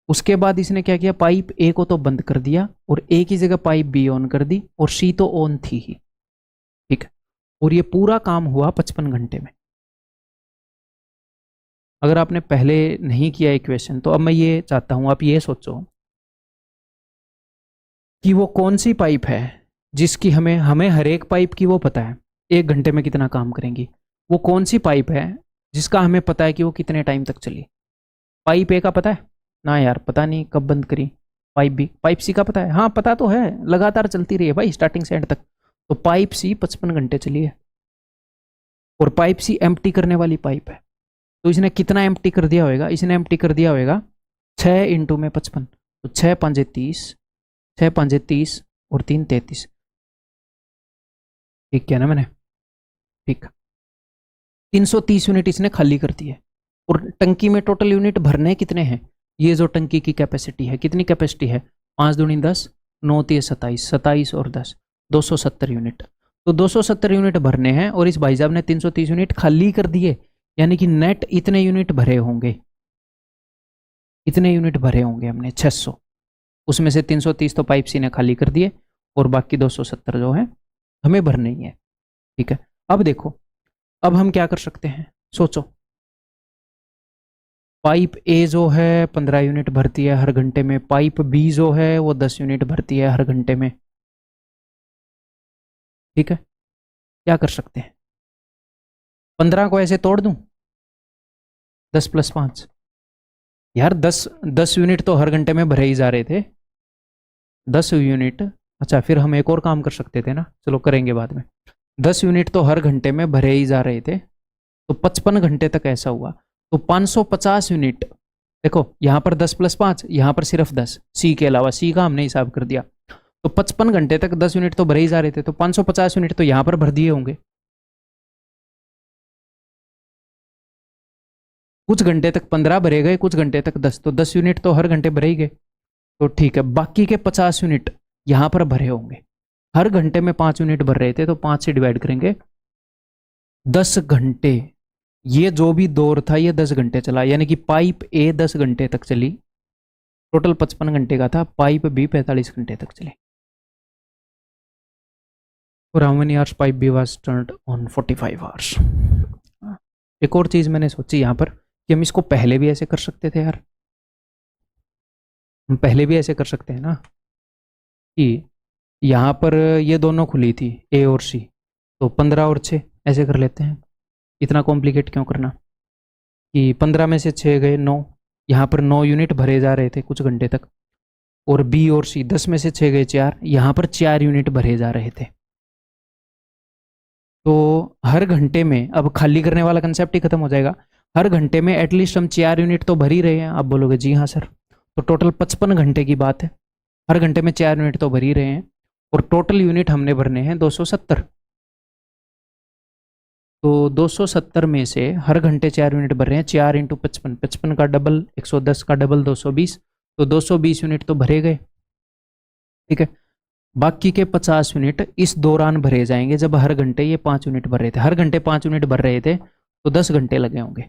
उसके बाद इसने क्या किया, पाइप ए को तो बंद कर दिया, और ए की जगह पाइप बी ऑन कर दी, और सी तो ऑन थी ही, ठीक है। और ये पूरा काम हुआ 55 घंटे में। अगर आपने पहले नहीं किया इक्वेशन, तो अब मैं ये चाहता हूं आप ये सोचो कि वो कौन सी पाइप है जिसकी हमें हमें हर एक पाइप की वो पता है 1 घंटे में कितना काम करेंगी। वो कौन सी पाइप है जिसका हमें पता है कि वो कितने टाइम तक चली? पाइप ए का पता है ना यार, पता नहीं कब बंद करी। पाइप बी, पाइप सी का पता है, हाँ पता तो है, लगातार चलती रही है भाई स्टार्टिंग से एंड तक। तो पाइप सी 55 घंटे चली है, और पाइप सी एम्प्टी करने वाली पाइप है। तो इसने कितना एम्प्टी कर दिया होगा? इसने एम्प्टी कर दिया होगा 6 इंटू में 55, तो 6 5 30, 6 5 30 और 3 33, ठीक किया ना मैंने? ठीक, 330 यूनिट इसने खाली कर दी है। और टंकी में टोटल यूनिट भरने कितने हैं? ये जो टंकी की कैपेसिटी है, कितनी कैपेसिटी है? 5 दूनी 10, 9 तीस 27, 27 और 10, 270 यूनिट। तो 270 यूनिट भरने हैं, और इस भाई साहब ने 330 यूनिट खाली कर दिए, यानी कि नेट इतने यूनिट भरे होंगे, इतने यूनिट भरे होंगे हमने 600। उसमें से 330 तो पाइप सी ने खाली कर दिए, और बाकी 270 जो है हमें भरने ही है, ठीक है। अब देखो, अब हम क्या कर सकते हैं, सोचो। पाइप ए जो है 15 यूनिट भरती है हर घंटे में, पाइप बी जो है वो 10 यूनिट भरती है हर घंटे में, ठीक है, क्या कर सकते हैं, 15 को ऐसे तोड़ दूं, 10 + 5 यार, 10 यूनिट तो हर घंटे में भरे ही जा रहे थे, 10 यूनिट। अच्छा, फिर हम एक और काम कर सकते थे ना, चलो करेंगे बाद में। 10 यूनिट तो हर घंटे में भरे ही जा रहे थे, तो 55 घंटे तक ऐसा हुआ, तो 550 यूनिट। देखो यहाँ पर 10 + 5, यहाँ पर सिर्फ 10, सी के अलावा, सी का हमने हिसाब कर दिया, तो 55 घंटे तक 10 यूनिट तो भरे ही जा रहे थे, तो 550 यूनिट तो यहाँ पर भर दिए होंगे। कुछ घंटे तक 15 भरे गए, कुछ घंटे तक 10, तो 10 यूनिट तो हर घंटे भरे ही गए। तो ठीक है, बाकी के 50 यूनिट यहाँ पर भरे होंगे। हर घंटे में 5 यूनिट भर रहे थे, तो 5 से डिवाइड करेंगे, 10 घंटे। ये जो भी दौर था ये 10 घंटे चला, यानी कि पाइप ए 10 घंटे तक चली, टोटल 55 घंटे का था, पाइप बी 45 घंटे तक चली। और how many hours pipe B was turned on, 45 hours. एक और चीज़ मैंने सोची यहाँ पर कि हम इसको पहले भी ऐसे कर सकते थे यार, हम पहले भी ऐसे कर सकते हैं ना, कि यहाँ पर ये दोनों खुली थी, ए और सी, तो 15 और 6 ऐसे कर लेते हैं। इतना कॉम्प्लिकेट क्यों करना, कि 15 में से 6 गए 9, यहाँ पर 9 यूनिट भरे जा रहे थे कुछ घंटे तक, और बी और सी 10 में से 6 गए 4, यहाँ पर 4 यूनिट भरे जा रहे थे। तो हर घंटे में अब खाली करने वाला कंसेप्ट ही खत्म हो जाएगा, हर घंटे में एटलीस्ट हम 4 यूनिट तो भर ही रहे हैं। आप बोलोगे जी हाँ सर, तो टोटल 55 घंटे की बात है, हर घंटे में 4 यूनिट तो भर ही रहे हैं, और टोटल यूनिट हमने भरने हैं 270। तो 270 में से हर घंटे 4 यूनिट भर रहे हैं, 4 × 55, 55 का डबल 110 का डबल 220, तो 220 यूनिट तो भरे गए। ठीक है, बाकी के 50 यूनिट इस दौरान भरे जाएंगे जब हर घंटे ये 5 यूनिट भर रहे थे, हर घंटे 5 यूनिट भर रहे थे, तो 10 घंटे लगे होंगे।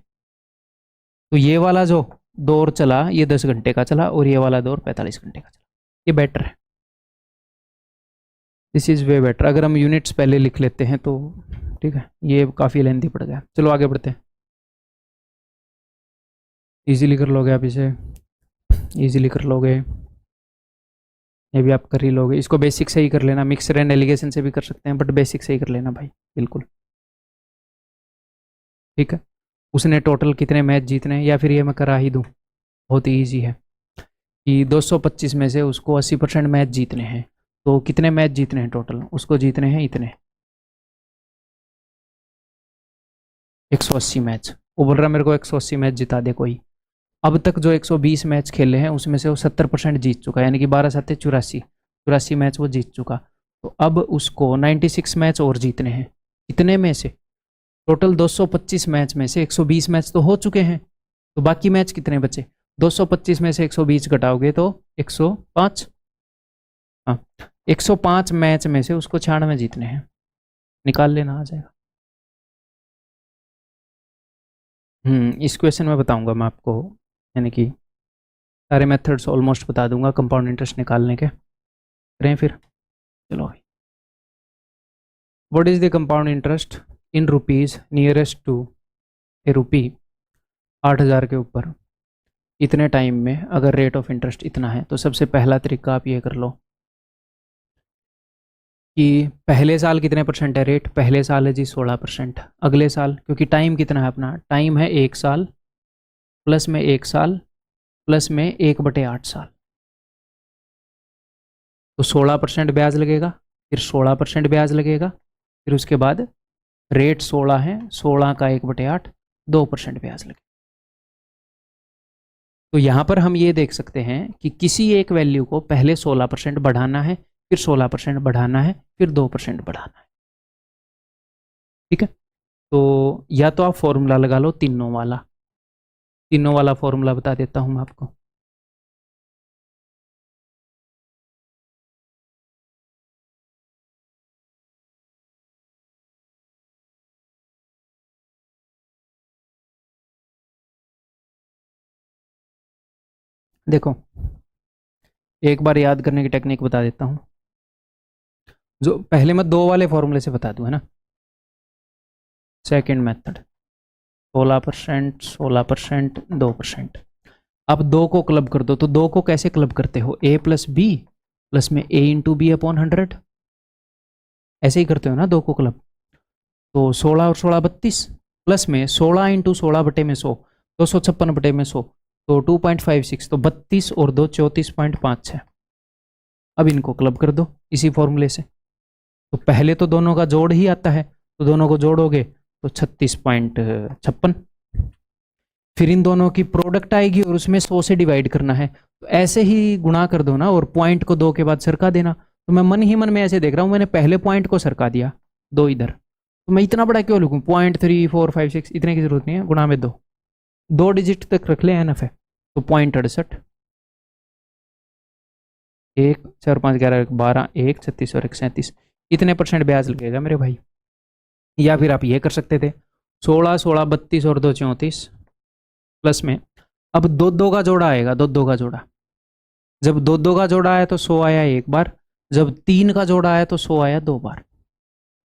तो ये वाला जो दौर चला ये 10 घंटे का चला, और ये वाला दौर 45 घंटे का चला, ये बेटर है, दिस इज़ वे बेटर। अगर हम यूनिट्स पहले लिख लेते हैं तो ठीक है, ये काफ़ी लेंथी पड़ गया, चलो आगे बढ़ते हैं। इजीली कर लोगे आप इसे, इजीली कर लोगे, ये भी आप कर ही लोगे। इसको बेसिक से ही कर लेना, मिक्सर एंड एलिगेशन से भी कर सकते हैं, बट बेसिक से ही कर लेना भाई, बिल्कुल ठीक है। उसने टोटल कितने मैच जीतने हैं, या फिर ये मैं करा ही दूँ, बहुत ही ईजी है, कि 225 में से उसको 80% मैच जीतने हैं, तो कितने मैच जीतने हैं टोटल, उसको जीतने हैं इतने, 180 मैच। वो बोल रहा मेरे को 180 मैच जिता दे कोई। अब तक जो 120 मैच खेले हैं उसमें से वो 70% जीत चुका है, यानी कि 12 7 84, 84 मैच वो जीत चुका। तो अब उसको 96 मैच और जीतने हैं, इतने में से टोटल 225 मैच में से 120 मैच तो हो चुके हैं, तो बाकी मैच कितने बचे, 225 में से 120 घटाओगे तो 105, हाँ 105 मैच में से उसको 96 जीतने हैं, निकाल लेना, आ जाएगा। इस क्वेश्चन में बताऊंगा मैं आपको, यानी कि सारे मेथड्स ऑलमोस्ट बता दूंगा कंपाउंड इंटरेस्ट निकालने के, करें फिर, चलो भाई। What is the compound interest in rupees nearest to a rupee, 8000 के ऊपर इतने टाइम में, अगर रेट ऑफ इंटरेस्ट इतना है। तो सबसे पहला तरीका आप ये कर लो कि पहले साल कितने परसेंट है रेट, पहले साल है जी 16%, अगले साल, क्योंकि टाइम कितना है अपना, टाइम है 1 साल, प्लस में 1 साल, प्लस में 1/8 साल, तो 16% ब्याज लगेगा, फिर 16% ब्याज लगेगा, फिर उसके बाद रेट 16 है, 16 का 1/8, 2% ब्याज लगेगा। तो यहाँ पर हम ये देख सकते हैं कि किसी एक वैल्यू को पहले 16% बढ़ाना है, फिर 16% बढ़ाना है, फिर 2% बढ़ाना है। ठीक है, तो या तो आप फॉर्मूला लगा लो तीनों वाला फॉर्मूला बता देता हूँ मैं आपको। देखो एक बार याद करने की टेक्निक बता देता हूँ, जो पहले मैं 2 वाले फॉर्मूले से बता दूँ, है ना। Second method 16%, 16%, 2%। अब 2 को क्लब कर दो, तो 2 को कैसे क्लब करते हो, a + b प्लस में a × b/100, ऐसे ही करते हो ना दो को क्लब। तो 16 और 16 32, प्लस में 16 इंटू 16 बटे में 100, 256 बटे में 100, तो 2.56, तो 32 और 2 34.5 है। अब इनको क्लब कर दो इसी फॉर्मूले से। तो पहले तो दोनों का जोड़ ही आता है, तो दोनों को जोड़ोगे तो 36.56। फिर इन दोनों की प्रोडक्ट आएगी और उसमें 100 से डिवाइड करना है, तो ऐसे ही गुणा कर दो ना, और पॉइंट को 2 के बाद सरका देना। तो मैं मन ही मन में ऐसे देख रहा हूँ, मैंने पहले पॉइंट को सरका दिया 2 इधर, तो मैं इतना बड़ा क्यों लिखूँ, 0.345 इतने की जरूरत नहीं है, गुणा में 2, 2 डिजिट तक रख ले, एनफ है। तो 0.68, 1 4 5 11 12 1 36 और 1 37, इतने % ब्याज लगेगा मेरे भाई। या फिर आप ये कर सकते थे 16 16 32 और 2 34, प्लस में अब दो दो का जोड़ा आएगा, दो दो का जोड़ा, जब दो दो का जोड़ा आया तो 100 आया एक बार, जब 3 का जोड़ा आया तो 100 आया 2 बार।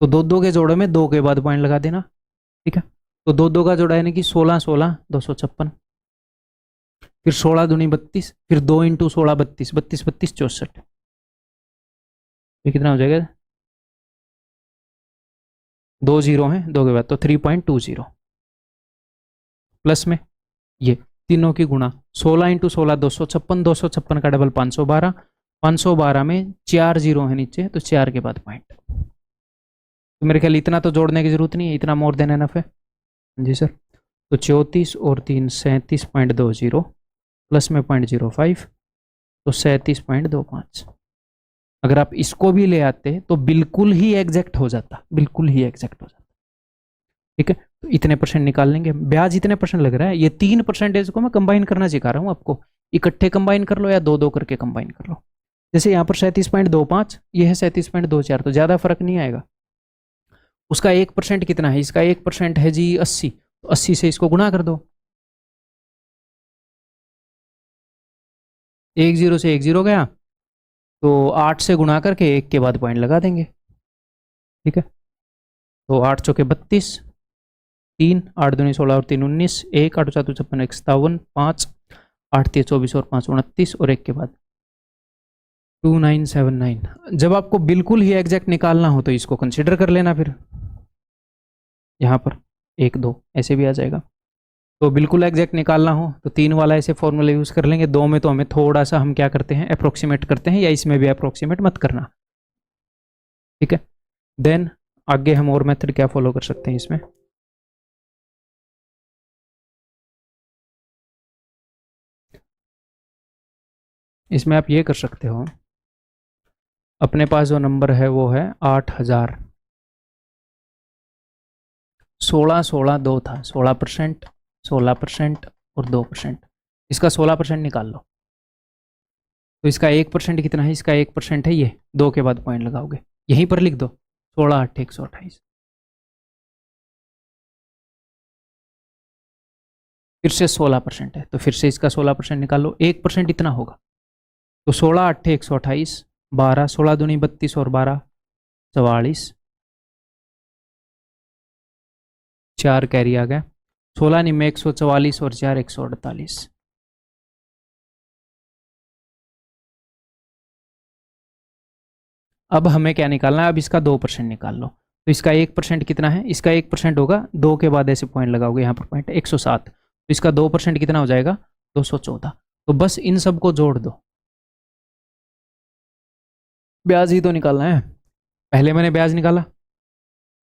तो दो दो के जोड़े में 2 के बाद पॉइंट लगा देना, ठीक है। तो दो दो का जोड़ा यानी कि 16 16 256, फिर 16 दूनी 32, फिर 2 इंटू 16 32, 32 32 64, ये कितना हो जाएगा, 2 जीरो है 2 के बाद, तो 3.20, प्लस में ये तीनों की गुणा 16 इंटू 16 256, 256 का डबल 512, 512 में 4 जीरो है नीचे, तो 4 के बाद पॉइंट। तो मेरे ख्याल इतना तो जोड़ने की जरूरत नहीं है, इतना मोर देन एनफ है। जी सर। तो 34 और 3 37.20, प्लस में 0.05, तो 37.25। अगर आप इसको भी ले आते तो बिल्कुल ही एग्जैक्ट हो जाता, बिल्कुल ही एग्जैक्ट हो जाता, ठीक है। तो इतने % निकाल लेंगे, ब्याज इतने % लग रहा है। ये 3% को मैं कंबाइन करना सिखा रहा हूँ आपको, इकट्ठे कंबाइन कर लो या दो दो करके कंबाइन कर लो। जैसे यहाँ पर 37.25, ये है 37.24, तो ज़्यादा फर्क नहीं आएगा। उसका 1% कितना है, इसका 1% है जी 80, तो 80 से इसको गुणा कर दो, 1 जीरो से 1 जीरो गया, तो 8 से गुणा करके 1 के बाद पॉइंट लगा देंगे, ठीक है। तो 8 चौके 32, 3 8 दूनी 16 और 3 19, 1 8 4 56 57, 5 8 3 24 और 5 29, और 1 के बाद 2979। जब आपको बिल्कुल ही एग्जैक्ट निकालना हो तो इसको कंसिडर कर लेना, फिर यहाँ पर 1 2 ऐसे भी आ जाएगा। तो बिल्कुल एग्जैक्ट निकालना हो तो 3 वाला ऐसे फॉर्मूला यूज़ कर लेंगे, 2 में तो हमें थोड़ा सा हम क्या करते हैं, अप्रोक्सीमेट करते हैं, या इसमें भी अप्रोक्सीमेट मत करना, ठीक है। देन आगे हम और मेथड क्या फॉलो कर सकते हैं इसमें, इसमें आप ये कर सकते हो, अपने पास जो नंबर है वो है 8000, 16 16 2 था, 16%, 16% और 2%, इसका 16% निकाल लो। तो इसका 1% कितना है, इसका 1% है, ये 2 के बाद पॉइंट लगाओगे, यहीं पर लिख दो 16 8 128। फिर से 16% है, तो फिर से इसका 16% निकाल लो, 1% इतना होगा, तो 16 8 128, 12 16 दूनी 32 और 12 44, 4 कैरी आ गया, 16 निम्न 144 और 4 148। अब हमें क्या निकालना है, अब इसका 2% निकाल लो। तो इसका 1% कितना है, इसका 1% होगा, 2 के बाद ऐसे पॉइंट लगाओगे, यहाँ पर पॉइंट 107, तो इसका 2% कितना हो जाएगा, 214। तो बस इन सब को जोड़ दो, ब्याज ही तो निकालना है। पहले मैंने ब्याज निकाला,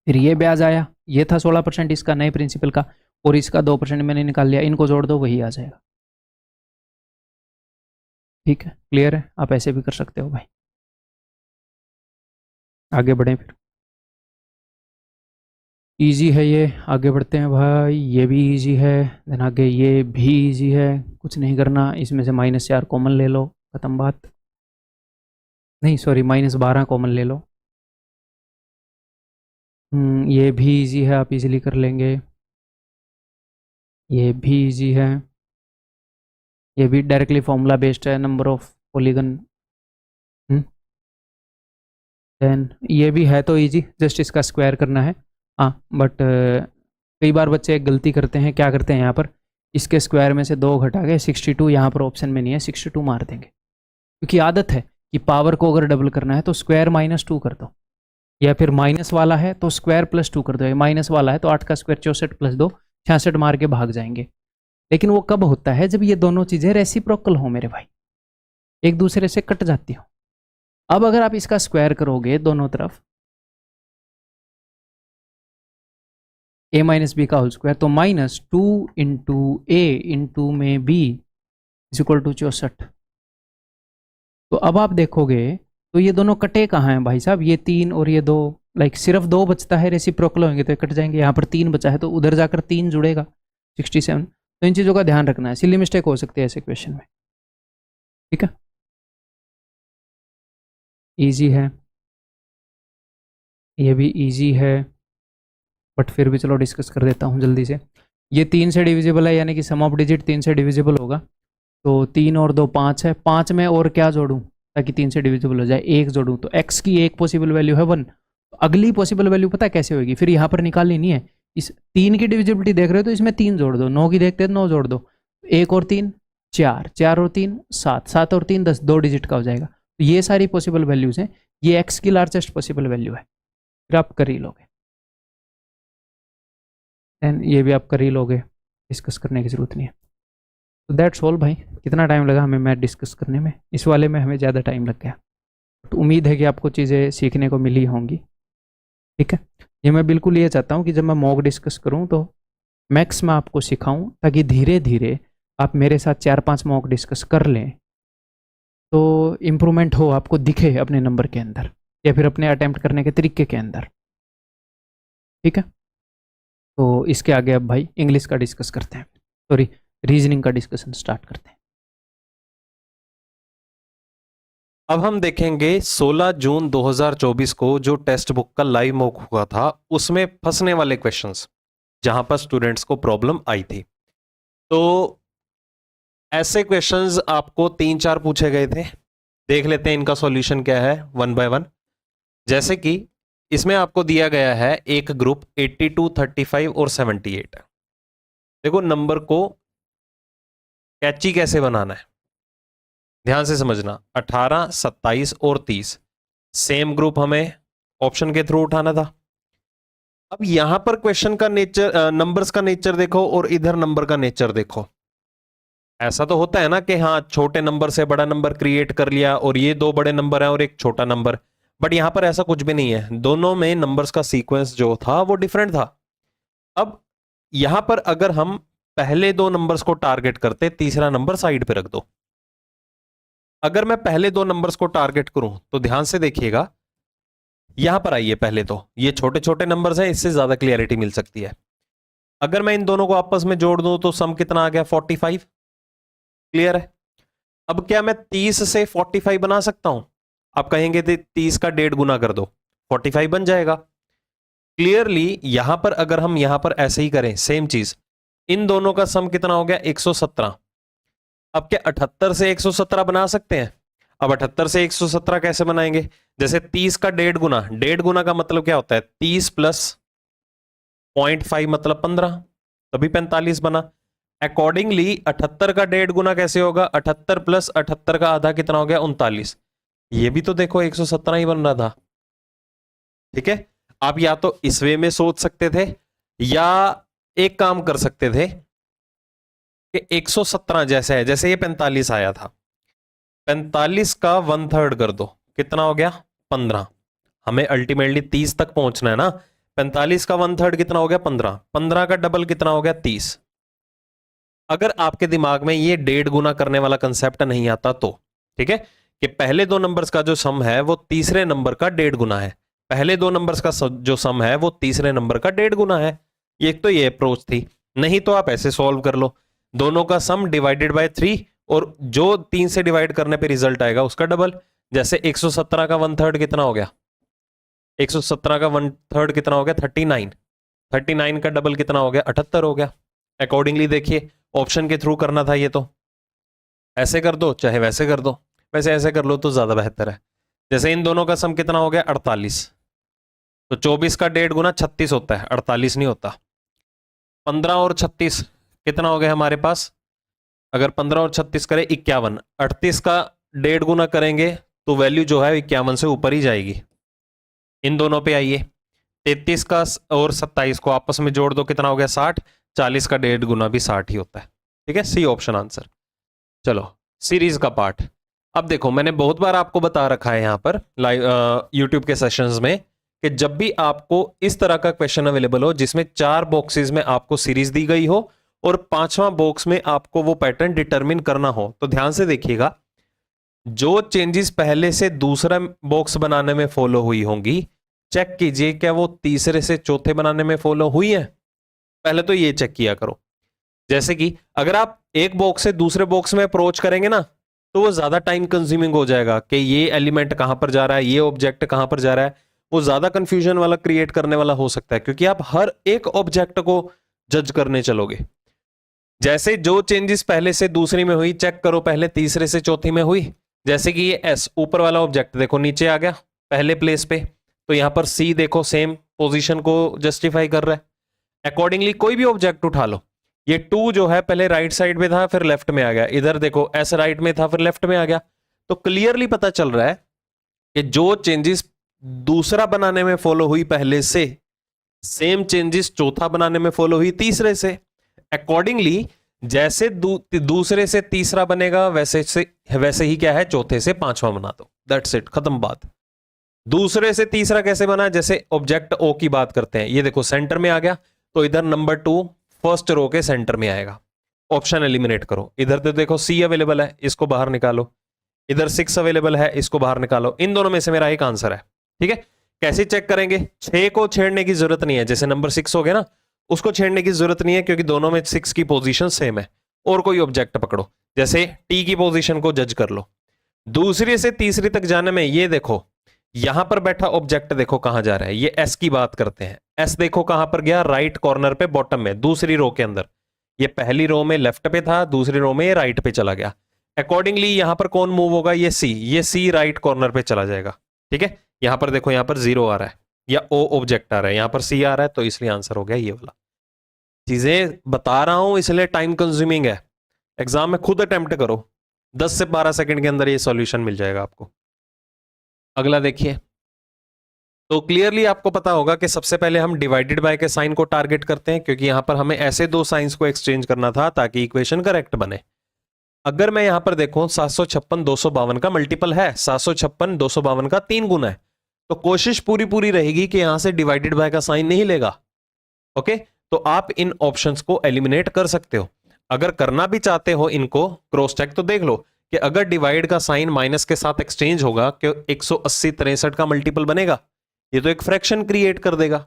फिर ये ब्याज आया, ये था 16% इसका नए प्रिंसिपल का, और इसका 2% मैंने निकाल लिया, इनको जोड़ दो वही आ जाएगा, ठीक है। क्लियर है, आप ऐसे भी कर सकते हो भाई। आगे बढ़ें फिर, इजी है ये, आगे बढ़ते हैं भाई। ये भी इजी है, देन आगे ये भी इजी है, कुछ नहीं करना, इसमें से -4 कॉमन ले लो, खत्म बात। नहीं सॉरी, -12 कॉमन ले लो। ये भी इजी है, आप इजीली कर लेंगे। ये भी इजी है, ये भी डायरेक्टली फॉर्मूला बेस्ड है, नंबर ऑफ पॉलीगन। देन ये भी है तो इजी, जस्ट इसका स्क्वायर करना है। हाँ बट कई बार बच्चे एक गलती करते हैं, क्या करते हैं यहाँ पर, इसके स्क्वायर में से 2 घटा के 62, यहाँ पर ऑप्शन में नहीं है, 62 मार देंगे, क्योंकि आदत है कि पावर को अगर डबल करना है तो स्क्वायर -2 कर दो, या फिर माइनस वाला है तो स्क्वायर प्लस 2 कर दो, माइनस वाला है तो 8 का स्क्वायर 64 प्लस 2 66 मार के भाग जाएंगे। लेकिन वो कब होता है? जब ये दोनों चीजें रेसिप्रोकल हो मेरे भाई, एक दूसरे से कट जाती हो। अब अगर आप इसका स्क्वायर करोगे दोनों तरफ, a माइनस बी का होल स्क्वायर, तो माइनस 2 इंटू ए इंटू में बी इज इक्वल टू 64। तो अब आप देखोगे तो ये दोनों कटे कहाँ हैं भाई साहब? ये 3 और ये 2, लाइक सिर्फ 2 बचता है, रेसिप्रोकल होंगे तो ये कट जाएंगे। यहाँ पर 3 बचा है तो उधर जाकर 3 जुड़ेगा, 67। तो इन चीज़ों का ध्यान रखना है, सिली मिस्टेक हो सकती है ऐसे क्वेश्चन में। ठीक है, इजी है, ये भी इजी है, बट फिर भी चलो डिस्कस कर देता हूँ जल्दी से। ये 3 से डिविजिबल है, यानी कि सम ऑफ डिजिट 3 से डिविजिबल होगा। तो 3 और 2 5 है, 5 में और क्या जोड़ूं ताकि 3 से डिविजिबल हो जाए? 1 जोड़ूं, तो x की एक पॉसिबल वैल्यू है 1। तो अगली पॉसिबल वैल्यू पता है कैसे होगी? फिर यहाँ पर निकालनी नहीं है, इस 3 की डिविजिबिलिटी देख रहे हो तो इसमें 3 जोड़ दो, 9 की देखते हैं 9 जोड़ दो, 1 और 3 4, 4 और 3 7, 7 और 3 10, 2 डिजिट का हो जाएगा। तो ये सारी पॉसिबल वैल्यूज हैं, ये x की लार्जेस्ट पॉसिबल वैल्यू है, फिर आप कर ही लोगे। एंड ये भी आप कर ही लोगे, डिस्कस करने की ज़रूरत नहीं है। तो दैट्स ऑल भाई। कितना टाइम लगा हमें मैथ डिस्कस करने में? इस वाले में हमें ज़्यादा टाइम लग गया, तो उम्मीद है कि आपको चीज़ें सीखने को मिली होंगी। ठीक है, ये मैं बिल्कुल ये चाहता हूँ कि जब मैं मॉक डिस्कस करूँ तो मैक्स में आपको सिखाऊँ, ताकि धीरे धीरे आप मेरे साथ 4-5 मॉक डिस्कस कर लें तो इम्प्रूवमेंट हो, आपको दिखे अपने नंबर के अंदर या फिर अपने अटैम्प्ट करने के तरीके के अंदर। ठीक है, तो इसके आगे अब भाई इंग्लिश का डिस्कस करते हैं, सॉरी रीजनिंग का डिस्कशन स्टार्ट करते हैं। अब हम देखेंगे 16 जून 2024 को जो टेक्स्ट बुक का लाइव मॉक हुआ था उसमें फंसने वाले क्वेश्चंस, जहां पर स्टूडेंट्स को प्रॉब्लम आई थी। तो ऐसे क्वेश्चंस आपको 3-4 पूछे गए थे, देख लेते हैं इनका सॉल्यूशन क्या है वन बाय वन। जैसे कि इसमें आपको दिया गया है एक ग्रुप 82, 35 और 78। देखो नंबर को कैची कैसे बनाना है, ध्यान से समझना। 18, 27 और 30 सेम ग्रुप हमें ऑप्शन के थ्रू उठाना था। अब यहां पर क्वेश्चन का नेचर, नंबर्स का नेचर देखो और इधर नंबर का नेचर देखो। ऐसा तो होता है ना कि हाँ छोटे नंबर से बड़ा नंबर क्रिएट कर लिया और ये 2 बड़े नंबर है और एक छोटा नंबर, बट यहां पर ऐसा कुछ भी नहीं है। दोनों में नंबर्स का सीक्वेंस जो था वो डिफरेंट था। अब यहां पर अगर हम पहले 2 नंबर्स को टारगेट करते, तीसरा नंबर साइड पे रख दो। अगर मैं पहले 2 नंबर्स को टारगेट करूं तो ध्यान से देखिएगा, यहां पर आइए। पहले तो ये छोटे छोटे नंबर्स हैं, इससे ज्यादा क्लियरिटी मिल सकती है। अगर मैं इन दोनों को आपस में जोड़ दूं तो सम कितना आ गया? 45। क्लियर है? अब क्या मैं 30 से 45 बना सकता हूं? आप कहेंगे 30 का 1.5 गुना कर दो, 45 बन जाएगा। क्लियरली यहां पर अगर हम यहां पर ऐसे ही करें सेम चीज, इन दोनों का सम कितना हो गया? 117। अब क्या 78 से 117 बना सकते हैं? अब 78 से 117 कैसे बनाएंगे? जैसे 30 का 1.5 गुना, 1.5 गुना का मतलब क्या होता है? 30 प्लस 0.5 मतलब 15, तभी 45 बना। अकॉर्डिंगली 78 का 1.5 गुना कैसे होगा? 78 प्लस 78 का आधा कितना हो गया? 39। ये भी तो देखो 117 ही बन रहा था। ठीक है, आप या तो इस वे में सोच सकते थे या एक काम कर सकते थे कि 117 जैसे है, जैसे ये 45 आया था, 45 का 1/3 कर दो, कितना हो गया? 15। हमें अल्टीमेटली 30 तक पहुंचना है ना। 45 का 1/3 कितना हो गया? 15। 15 का डबल कितना हो गया? 30। अगर आपके दिमाग में ये 1.5 गुना करने वाला कंसेप्ट नहीं आता तो ठीक है, कि पहले 2 नंबर्स का जो सम है वो तीसरे नंबर का 1.5 गुना है, पहले 2 नंबर्स का जो सम है वो तीसरे नंबर का 1.5 गुना है। एक तो ये अप्रोच थी। नहीं तो आप ऐसे सॉल्व कर लो, दोनों का सम डिवाइडेड बाय 3 और जो 3 से डिवाइड करने पे रिजल्ट आएगा उसका डबल। जैसे 117 का 1/3 कितना हो गया? 117 का 1/3 कितना हो गया? 39। 39 का डबल कितना हो गया? 78 हो गया। अकॉर्डिंगली देखिए ऑप्शन के थ्रू करना था, ये तो ऐसे कर दो चाहे वैसे कर दो, वैसे ऐसे कर लो तो ज्यादा बेहतर है। जैसे इन दोनों का सम कितना हो गया? 48। तो 24 का 1.5 गुना 36 होता है, 48 नहीं होता। 15 और 36 कितना हो गया हमारे पास? अगर 15 और 36 करें 51। 38 का 1.5 गुना करेंगे तो वैल्यू जो है 51 से ऊपर ही जाएगी। इन दोनों पे आइए, 33 का और 27 को आपस में जोड़ दो, कितना हो गया 60, 40 का 1.5 गुना भी 60 ही होता है। ठीक है, सी ऑप्शन आंसर। चलो सीरीज का पार्ट। अब देखो मैंने बहुत बार आपको बता रखा है यहाँ पर लाइव यूट्यूब के सेशंस में कि जब भी आपको इस तरह का क्वेश्चन अवेलेबल हो जिसमें 4 बॉक्सेस में आपको सीरीज दी गई हो और 5वां बॉक्स में आपको वो पैटर्न डिटरमिन करना हो, तो ध्यान से देखिएगा, जो चेंजेस पहले से दूसरा बॉक्स बनाने में फॉलो हुई होंगी, चेक कीजिए क्या वो तीसरे से चौथे बनाने में फॉलो हुई है। पहले तो ये चेक किया करो। जैसे कि अगर आप एक बॉक्स से दूसरे बॉक्स में अप्रोच करेंगे ना, तो वो ज्यादा टाइम कंज्यूमिंग हो जाएगा कि ये एलिमेंट कहां पर जा रहा है, ये ऑब्जेक्ट कहां पर जा रहा है, वो ज्यादा कंफ्यूजन वाला क्रिएट करने वाला हो सकता है, क्योंकि आप हर एक ऑब्जेक्ट को जज करने चलोगे। जैसे जो चेंजेस पहले से दूसरी में हुई, चेक करो पहले तीसरे से चौथी में हुई। जैसे कि ये एस ऊपर वाला ऑब्जेक्ट देखो नीचे आ गया पहले प्लेस पे, तो यहां पर सी देखो सेम पोजीशन को जस्टिफाई कर रहा है। अकॉर्डिंगली कोई भी ऑब्जेक्ट उठा लो, ये 2 जो है पहले राइट साइड में था फिर लेफ्ट में आ गया, इधर देखो एस राइट में था फिर लेफ्ट में आ गया, तो क्लियरली पता चल रहा है कि जो चेंजेस दूसरा बनाने में फॉलो हुई पहले से, सेम चेंजेस चौथा बनाने में फॉलो हुई तीसरे से। अकॉर्डिंगली जैसे दूसरे से तीसरा बनेगा वैसे ही क्या है, चौथे से 5वां बना दो, दैट्स इट, खत्म बात। दूसरे से तीसरा कैसे बना, जैसे ऑब्जेक्ट ओ की बात करते हैं, ये देखो सेंटर में आ गया, तो इधर नंबर 2 फर्स्ट रो के सेंटर में आएगा। ऑप्शन एलिमिनेट करो, इधर तो देखो सी अवेलेबल है, इसको बाहर निकालो, इधर 6 अवेलेबल है, इसको बाहर निकालो, इन दोनों में से मेरा एक आंसर है। ठीक है, कैसे चेक करेंगे, 6 को छेड़ने की जरूरत नहीं है, जैसे नंबर 6 हो गया ना, उसको छेड़ने की जरूरत नहीं है क्योंकि दोनों में 6 की पोजीशन सेम है। और कोई ऑब्जेक्ट पकड़ो, जैसे टी की पोजीशन को जज कर लो। दूसरी से तीसरी तक जाने में ये देखो यहां पर बैठा ऑब्जेक्ट देखो कहां जा रहा है, ये एस की बात करते हैं, एस देखो कहां पर गया, राइट कॉर्नर पे बॉटम में दूसरी रो के अंदर। ये पहली रो में लेफ्ट पे था, दूसरी रो में ये राइट पे चला गया। अकॉर्डिंगली यहां पर कौन मूव होगा, ये सी राइट कॉर्नर पे चला जाएगा। ठीक है, यहां पर देखो यहां पर 0 आ रहा है या ओ ऑब्जेक्ट आ रहा है, यहां पर सी आ रहा है, तो इसलिए आंसर हो गया ये वाला। चीजें बता रहा हूं इसलिए टाइम कंज्यूमिंग है, एग्जाम में खुद अटेम्प्ट करो, 10 से 12 सेकंड के अंदर ये सॉल्यूशन मिल जाएगा आपको। अगला देखिए, तो क्लियरली आपको पता होगा कि सबसे पहले हम डिवाइडेड बाय के साइन को टारगेट करते हैं, क्योंकि यहां पर हमें ऐसे 2 साइंस को एक्सचेंज करना था ताकि इक्वेशन करेक्ट बने। अगर मैं यहां पर देखूं 756 252 का मल्टीपल है, 756 252 का 3 गुना है, तो कोशिश पूरी रहेगी कि यहां से डिवाइडेड बाय का साइन नहीं लेगा। ओके, तो आप इन ऑप्शंस को एलिमिनेट कर सकते हो। अगर करना भी चाहते हो इनको क्रॉस चेक, तो देख लो कि अगर डिवाइड का साइन माइनस के साथ एक्सचेंज होगा, कि 180 63 का मल्टीपल बनेगा, ये तो एक फ्रैक्शन क्रिएट कर देगा।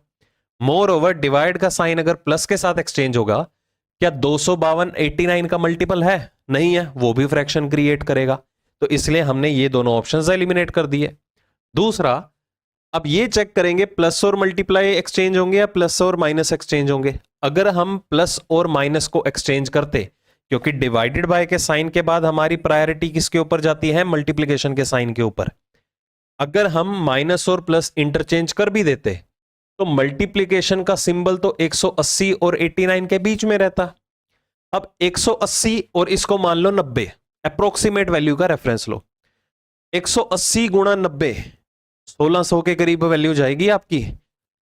मोर ओवर डिवाइड का साइन अगर प्लस के साथ एक्सचेंज होगा, क्या 252 89 का मल्टीपल है, नहीं है, वो भी फ्रैक्शन क्रिएट करेगा। तो इसलिए हमने ये दोनों ऑप्शंस एलिमिनेट कर दिए। दूसरा, अब ये चेक करेंगे प्लस और मल्टीप्लाई एक्सचेंज होंगे या प्लस और माइनस एक्सचेंज होंगे। अगर हम प्लस और माइनस को एक्सचेंज करते, क्योंकि डिवाइडेड बाय के साइन के बाद हमारी प्रायोरिटी किसके ऊपर जाती है, मल्टीप्लिकेशन के साइन के ऊपर। अगर हम माइनस और प्लस इंटरचेंज कर भी देते, तो मल्टीप्लिकेशन का सिंबल तो 180 और 89 के बीच में रहता। अब 180 और इसको मान लो 90, अप्रोक्सीमेट वैल्यू का रेफरेंस लो, 180 गुणा 90 1600 के करीब वैल्यू जाएगी आपकी,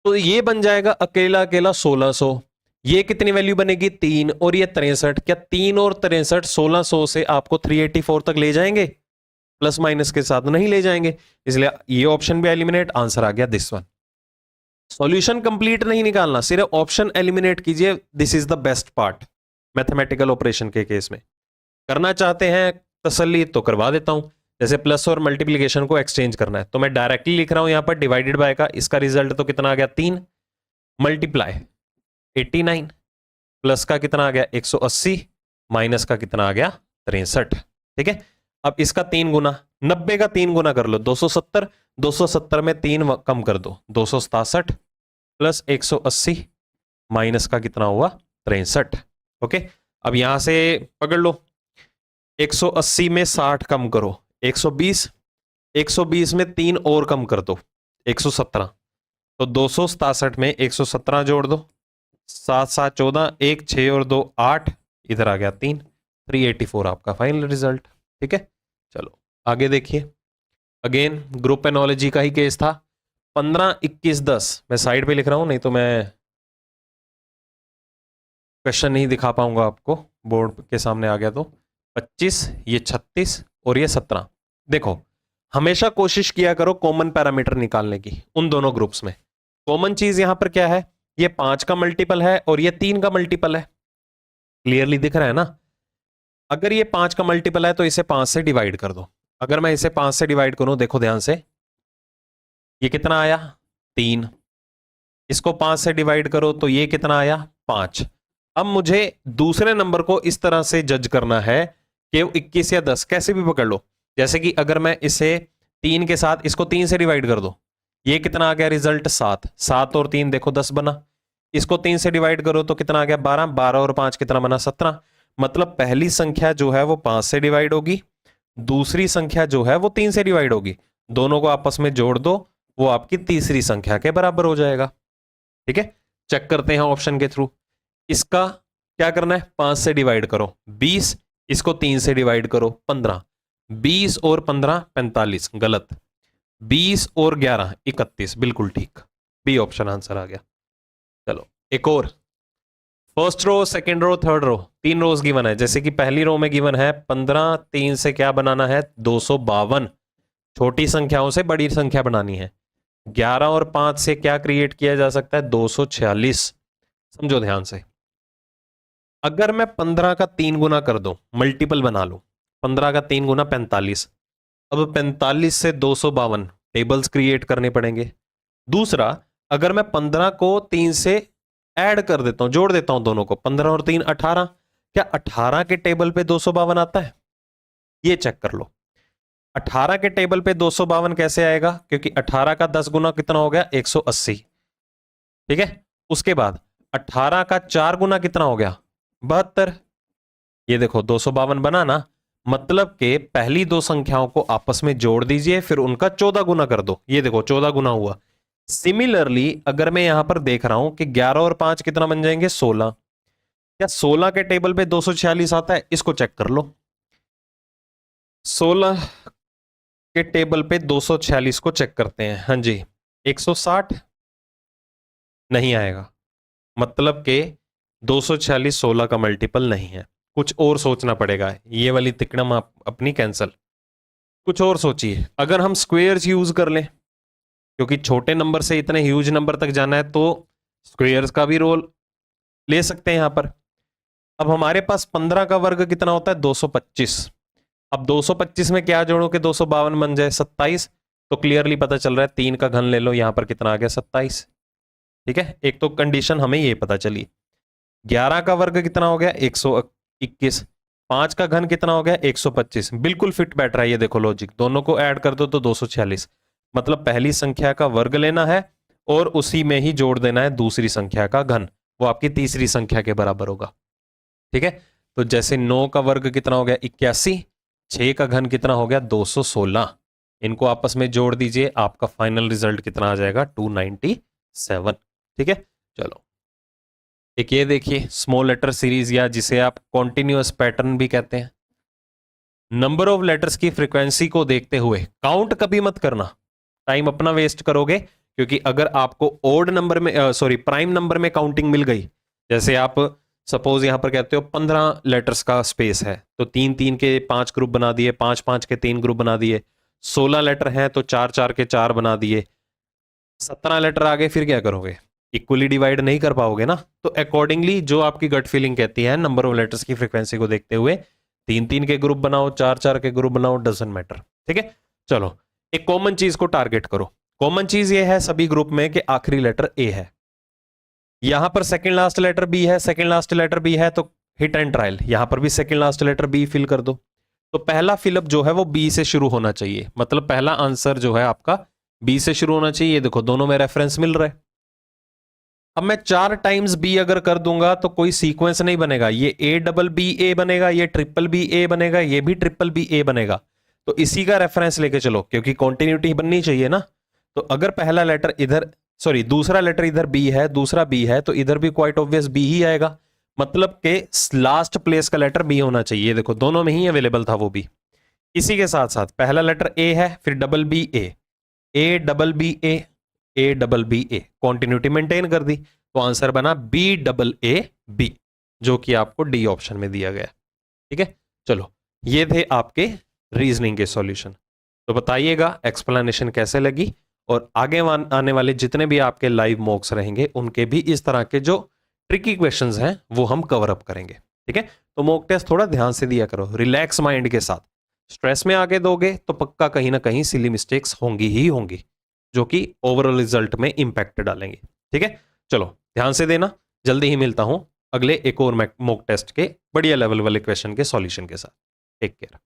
तो ये बन जाएगा अकेला अकेला 1600। ये कितनी वैल्यू बनेगी, 3, और ये 63। क्या 3 और 63 1600 से आपको 384 तक ले जाएंगे, प्लस माइनस के साथ नहीं ले जाएंगे, इसलिए ये ऑप्शन भी एलिमिनेट, आंसर आ गया दिस वन। सॉल्यूशन कंप्लीट नहीं निकालना, सिर्फ ऑप्शन एलिमिनेट कीजिए, this is the best part mathematical operation के केस में। करना चाहते हैं तसल्ली तो करवा देता हूं, जैसे प्लस और मल्टीप्लिकेशन को एक्सचेंज करना है, तो मैं डायरेक्टली लिख रहा हूं यहां पर डिवाइडेड बाय का, इसका रिजल्ट तो कितना आ गया 3, मल्टीप्लाई 89, प्लस का कितना आ गया 180, माइनस का कितना आ गया 63। ठीक है, अब इसका 3 गुना, 90 का 3 गुना कर लो 270, 270 में 3 कम कर दो 267, प्लस 180 माइनस का कितना हुआ 63। ओके, अब यहां से पकड़ लो, 180 में 60 कम करो 120, 120 में 3 और कम कर दो 117, तो 267 में 117 जोड़ दो, 7 7 14, 1 6 और 2 8, इधर आ गया 3, 384 आपका फाइनल रिजल्ट। ठीक है, चलो आगे देखिए, अगेन ग्रुप एनोलॉजी का ही केस था। 15, 21, 10 मैं साइड पे लिख रहा हूं, नहीं तो मैं क्वेश्चन नहीं दिखा पाऊंगा आपको, बोर्ड के सामने आ गया तो 25, ये 36 और ये 17। देखो हमेशा कोशिश किया करो कॉमन पैरामीटर निकालने की उन दोनों ग्रुप्स में। कॉमन चीज यहां पर क्या है, ये 5 का मल्टीपल है और ये 3 का मल्टीपल है, क्लियरली दिख रहा है ना। अगर ये 5 का मल्टीपल है तो इसे 5 से डिवाइड कर दो। अगर मैं इसे 5 से डिवाइड करूं, देखो ध्यान से, ये कितना आया 3, इसको 5 से डिवाइड करो तो ये कितना आया 5। अब मुझे दूसरे नंबर को इस तरह से जज करना है कि 21 या 10 कैसे भी पकड़ लो। जैसे कि अगर मैं इसे 3 के साथ इसको 3 से डिवाइड कर दो, ये कितना आ गया रिजल्ट 7, 7 और 3 देखो 10 बना। इसको 3 से डिवाइड करो तो कितना आ गया 12, 12 और 5 कितना बना 17। मतलब पहली संख्या जो है वो 5 से डिवाइड होगी, दूसरी संख्या जो है वो 3 से डिवाइड होगी, दोनों को आपस में जोड़ दो, वो आपकी तीसरी संख्या के बराबर हो जाएगा। ठीक है, चेक करते हैं ऑप्शन के थ्रू। इसका क्या करना है, 5 से डिवाइड करो 20, इसको 3 से डिवाइड करो 15, 20 और 15 45, गलत, 20 और 11 31, बिल्कुल ठीक, बी ऑप्शन आंसर आ गया। चलो एक और, first row, second row, third row, 3 rows given है। जैसे कि पहली रो में गिवन है 15, 3 से क्या बनाना है 252, छोटी संख्याओं से बड़ी संख्या बनानी है। 11 और 5 से क्या क्रिएट किया जा सकता है 246। समझो ध्यान से, अगर मैं 15 का 3 गुना कर दूं, मल्टीपल बना लूं, 15 का 3 गुना 45, अब 45 से 252 टेबल्स क्रिएट करने पड़ेंगे। दूसरा, अगर मैं 15 को 3 से ऐड कर देता हूं, जोड़ देता हूं दोनों को, 15 और 3 18, क्या 18 के टेबल पे 252 आता है? ये चेक कर लो, 18 के टेबल पे 252 कैसे आएगा, क्योंकि 18 का 10 गुना कितना हो गया 180। ठीक है, उसके बाद 18 का 4 गुना कितना हो गया 72। ये देखो 252 बना ना, मतलब के पहली दो संख्याओं को आपस में जोड़ दीजिए, फिर उनका 14 गुना कर दो। ये देखो 14 गुना हुआ। सिमिलरली अगर मैं यहां पर देख रहा हूं कि 11 और 5 कितना बन जाएंगे 16, क्या 16 के टेबल पे 246 आता है? इसको चेक कर लो, 16 के टेबल पे 246 को चेक करते हैं। हाँ जी, 160 नहीं आएगा, मतलब के 246 16 का मल्टीपल नहीं है। कुछ और सोचना पड़ेगा, ये वाली तिकड़म आप अपनी कैंसल, कुछ और सोचिए। अगर हम स्क्वेयर्स यूज कर लें, क्योंकि छोटे नंबर से इतने ह्यूज नंबर तक जाना है, तो स्क्वेयर्स का भी रोल ले सकते हैं यहां पर। अब हमारे पास 15 का वर्ग कितना होता है 225। अब 225 में क्या जोड़ो कि 252 बन जाए 27, तो क्लियरली पता चल रहा है 3 का घन ले लो, यहां पर कितना आ गया 27। ठीक है, एक तो कंडीशन हमें ये पता चली। 11 का वर्ग कितना हो गया 121, 5 का घन कितना हो गया 125, बिल्कुल फिट बैठ रहा है। ये देखो लॉजिक, दोनों को ऐड कर दो तो 246, मतलब पहली संख्या का वर्ग लेना है और उसी में ही जोड़ देना है दूसरी संख्या का घन, वो आपकी तीसरी संख्या के बराबर होगा। ठीक है, तो जैसे 9 का वर्ग कितना हो गया 81, 6 का घन कितना हो गया 216, इनको आपस में जोड़ दीजिए, आपका फाइनल रिजल्ट कितना आ जाएगा 297। ठीक है, चलो एक ये देखिए स्मॉल लेटर सीरीज, या जिसे आप कॉन्टिन्यूअस पैटर्न भी कहते हैं। नंबर ऑफ लेटर्स की फ्रीक्वेंसी को देखते हुए काउंट कभी मत करना, टाइम अपना वेस्ट करोगे, क्योंकि अगर आपको ओड नंबर में प्राइम नंबर में काउंटिंग मिल गई, जैसे आप सपोज यहां पर कहते हो 15 लेटर्स का स्पेस है, तो 3 3 के 5 ग्रुप बना दिए, 5 5 के 3 ग्रुप बना दिए, 16 लेटर हैं तो 4 4 के 4 बना दिए, 17 लेटर आ गए, फिर क्या करोगे, इक्वली डिवाइड नहीं कर पाओगे ना। तो अकॉर्डिंगली जो आपकी गट फीलिंग कहती है, नंबर ऑफ लेटर्स की फ्रीक्वेंसी को देखते हुए 3 3 के ग्रुप बनाओ, 4 4 के ग्रुप बनाओ, डजंट मैटर। ठीक है, चलो एक कॉमन चीज को टारगेट करो। कॉमन चीज ये है सभी ग्रुप में कि आखिरी लेटर ए है, यहां पर सेकंड लास्ट लेटर बी है, सेकंड लास्ट लेटर बी है, तो हिट एंड ट्रायल, यहां पर भी second last letter B fill कर दो। तो पहला फिलअप जो है वो बी से शुरू होना चाहिए, मतलब पहला आंसर जो है आपका बी से शुरू होना चाहिए। ये देखो दोनों में रेफरेंस मिल रहा है। अब मैं 4 टाइम्स बी अगर कर दूंगा तो कोई सीक्वेंस नहीं बनेगा, ये ए डबल बी ए बनेगा, ये ट्रिपल बी ए बनेगा, ये भी ट्रिपल बी ए बनेगा। तो इसी का रेफरेंस लेके चलो, क्योंकि कॉन्टिन्यूटी बननी चाहिए ना। तो अगर पहला लेटर इधर, सॉरी दूसरा लेटर इधर बी है, दूसरा बी है, तो इधर भी क्वाइट ऑब्वियस बी ही आएगा, मतलब के लास्ट प्लेस का लेटर बी होना चाहिए। देखो दोनों में ही अवेलेबल था वो बी। इसी के साथ साथ पहला लेटर ए है, फिर double B A, A double B A, A double B A, continuity maintain कर दी, तो आंसर बना बी डबल ए बी, जो कि आपको डी ऑप्शन में दिया गया। ठीक है, चलो ये थे आपके रीजनिंग के सॉल्यूशन। तो बताइएगा एक्सप्लेनेशन कैसे लगी, और आगे आने वाले जितने भी आपके लाइव मॉक्स रहेंगे उनके भी इस तरह के जो ट्रिकी क्वेश्चंस हैं वो हम कवर अप करेंगे। ठीक है, तो मॉक टेस्ट थोड़ा ध्यान से दिया करो, रिलैक्स माइंड के साथ। स्ट्रेस में आगे दोगे तो पक्का कहीं ना कहीं सिली मिस्टेक्स होंगी ही होंगी, जो कि ओवरऑल रिजल्ट में इंपैक्ट डालेंगे। ठीक है, चलो ध्यान से देना। जल्दी ही मिलता हूं अगले एक और मॉक टेस्ट के बढ़िया लेवल वाले क्वेश्चन के सॉल्यूशन के साथ। Take care.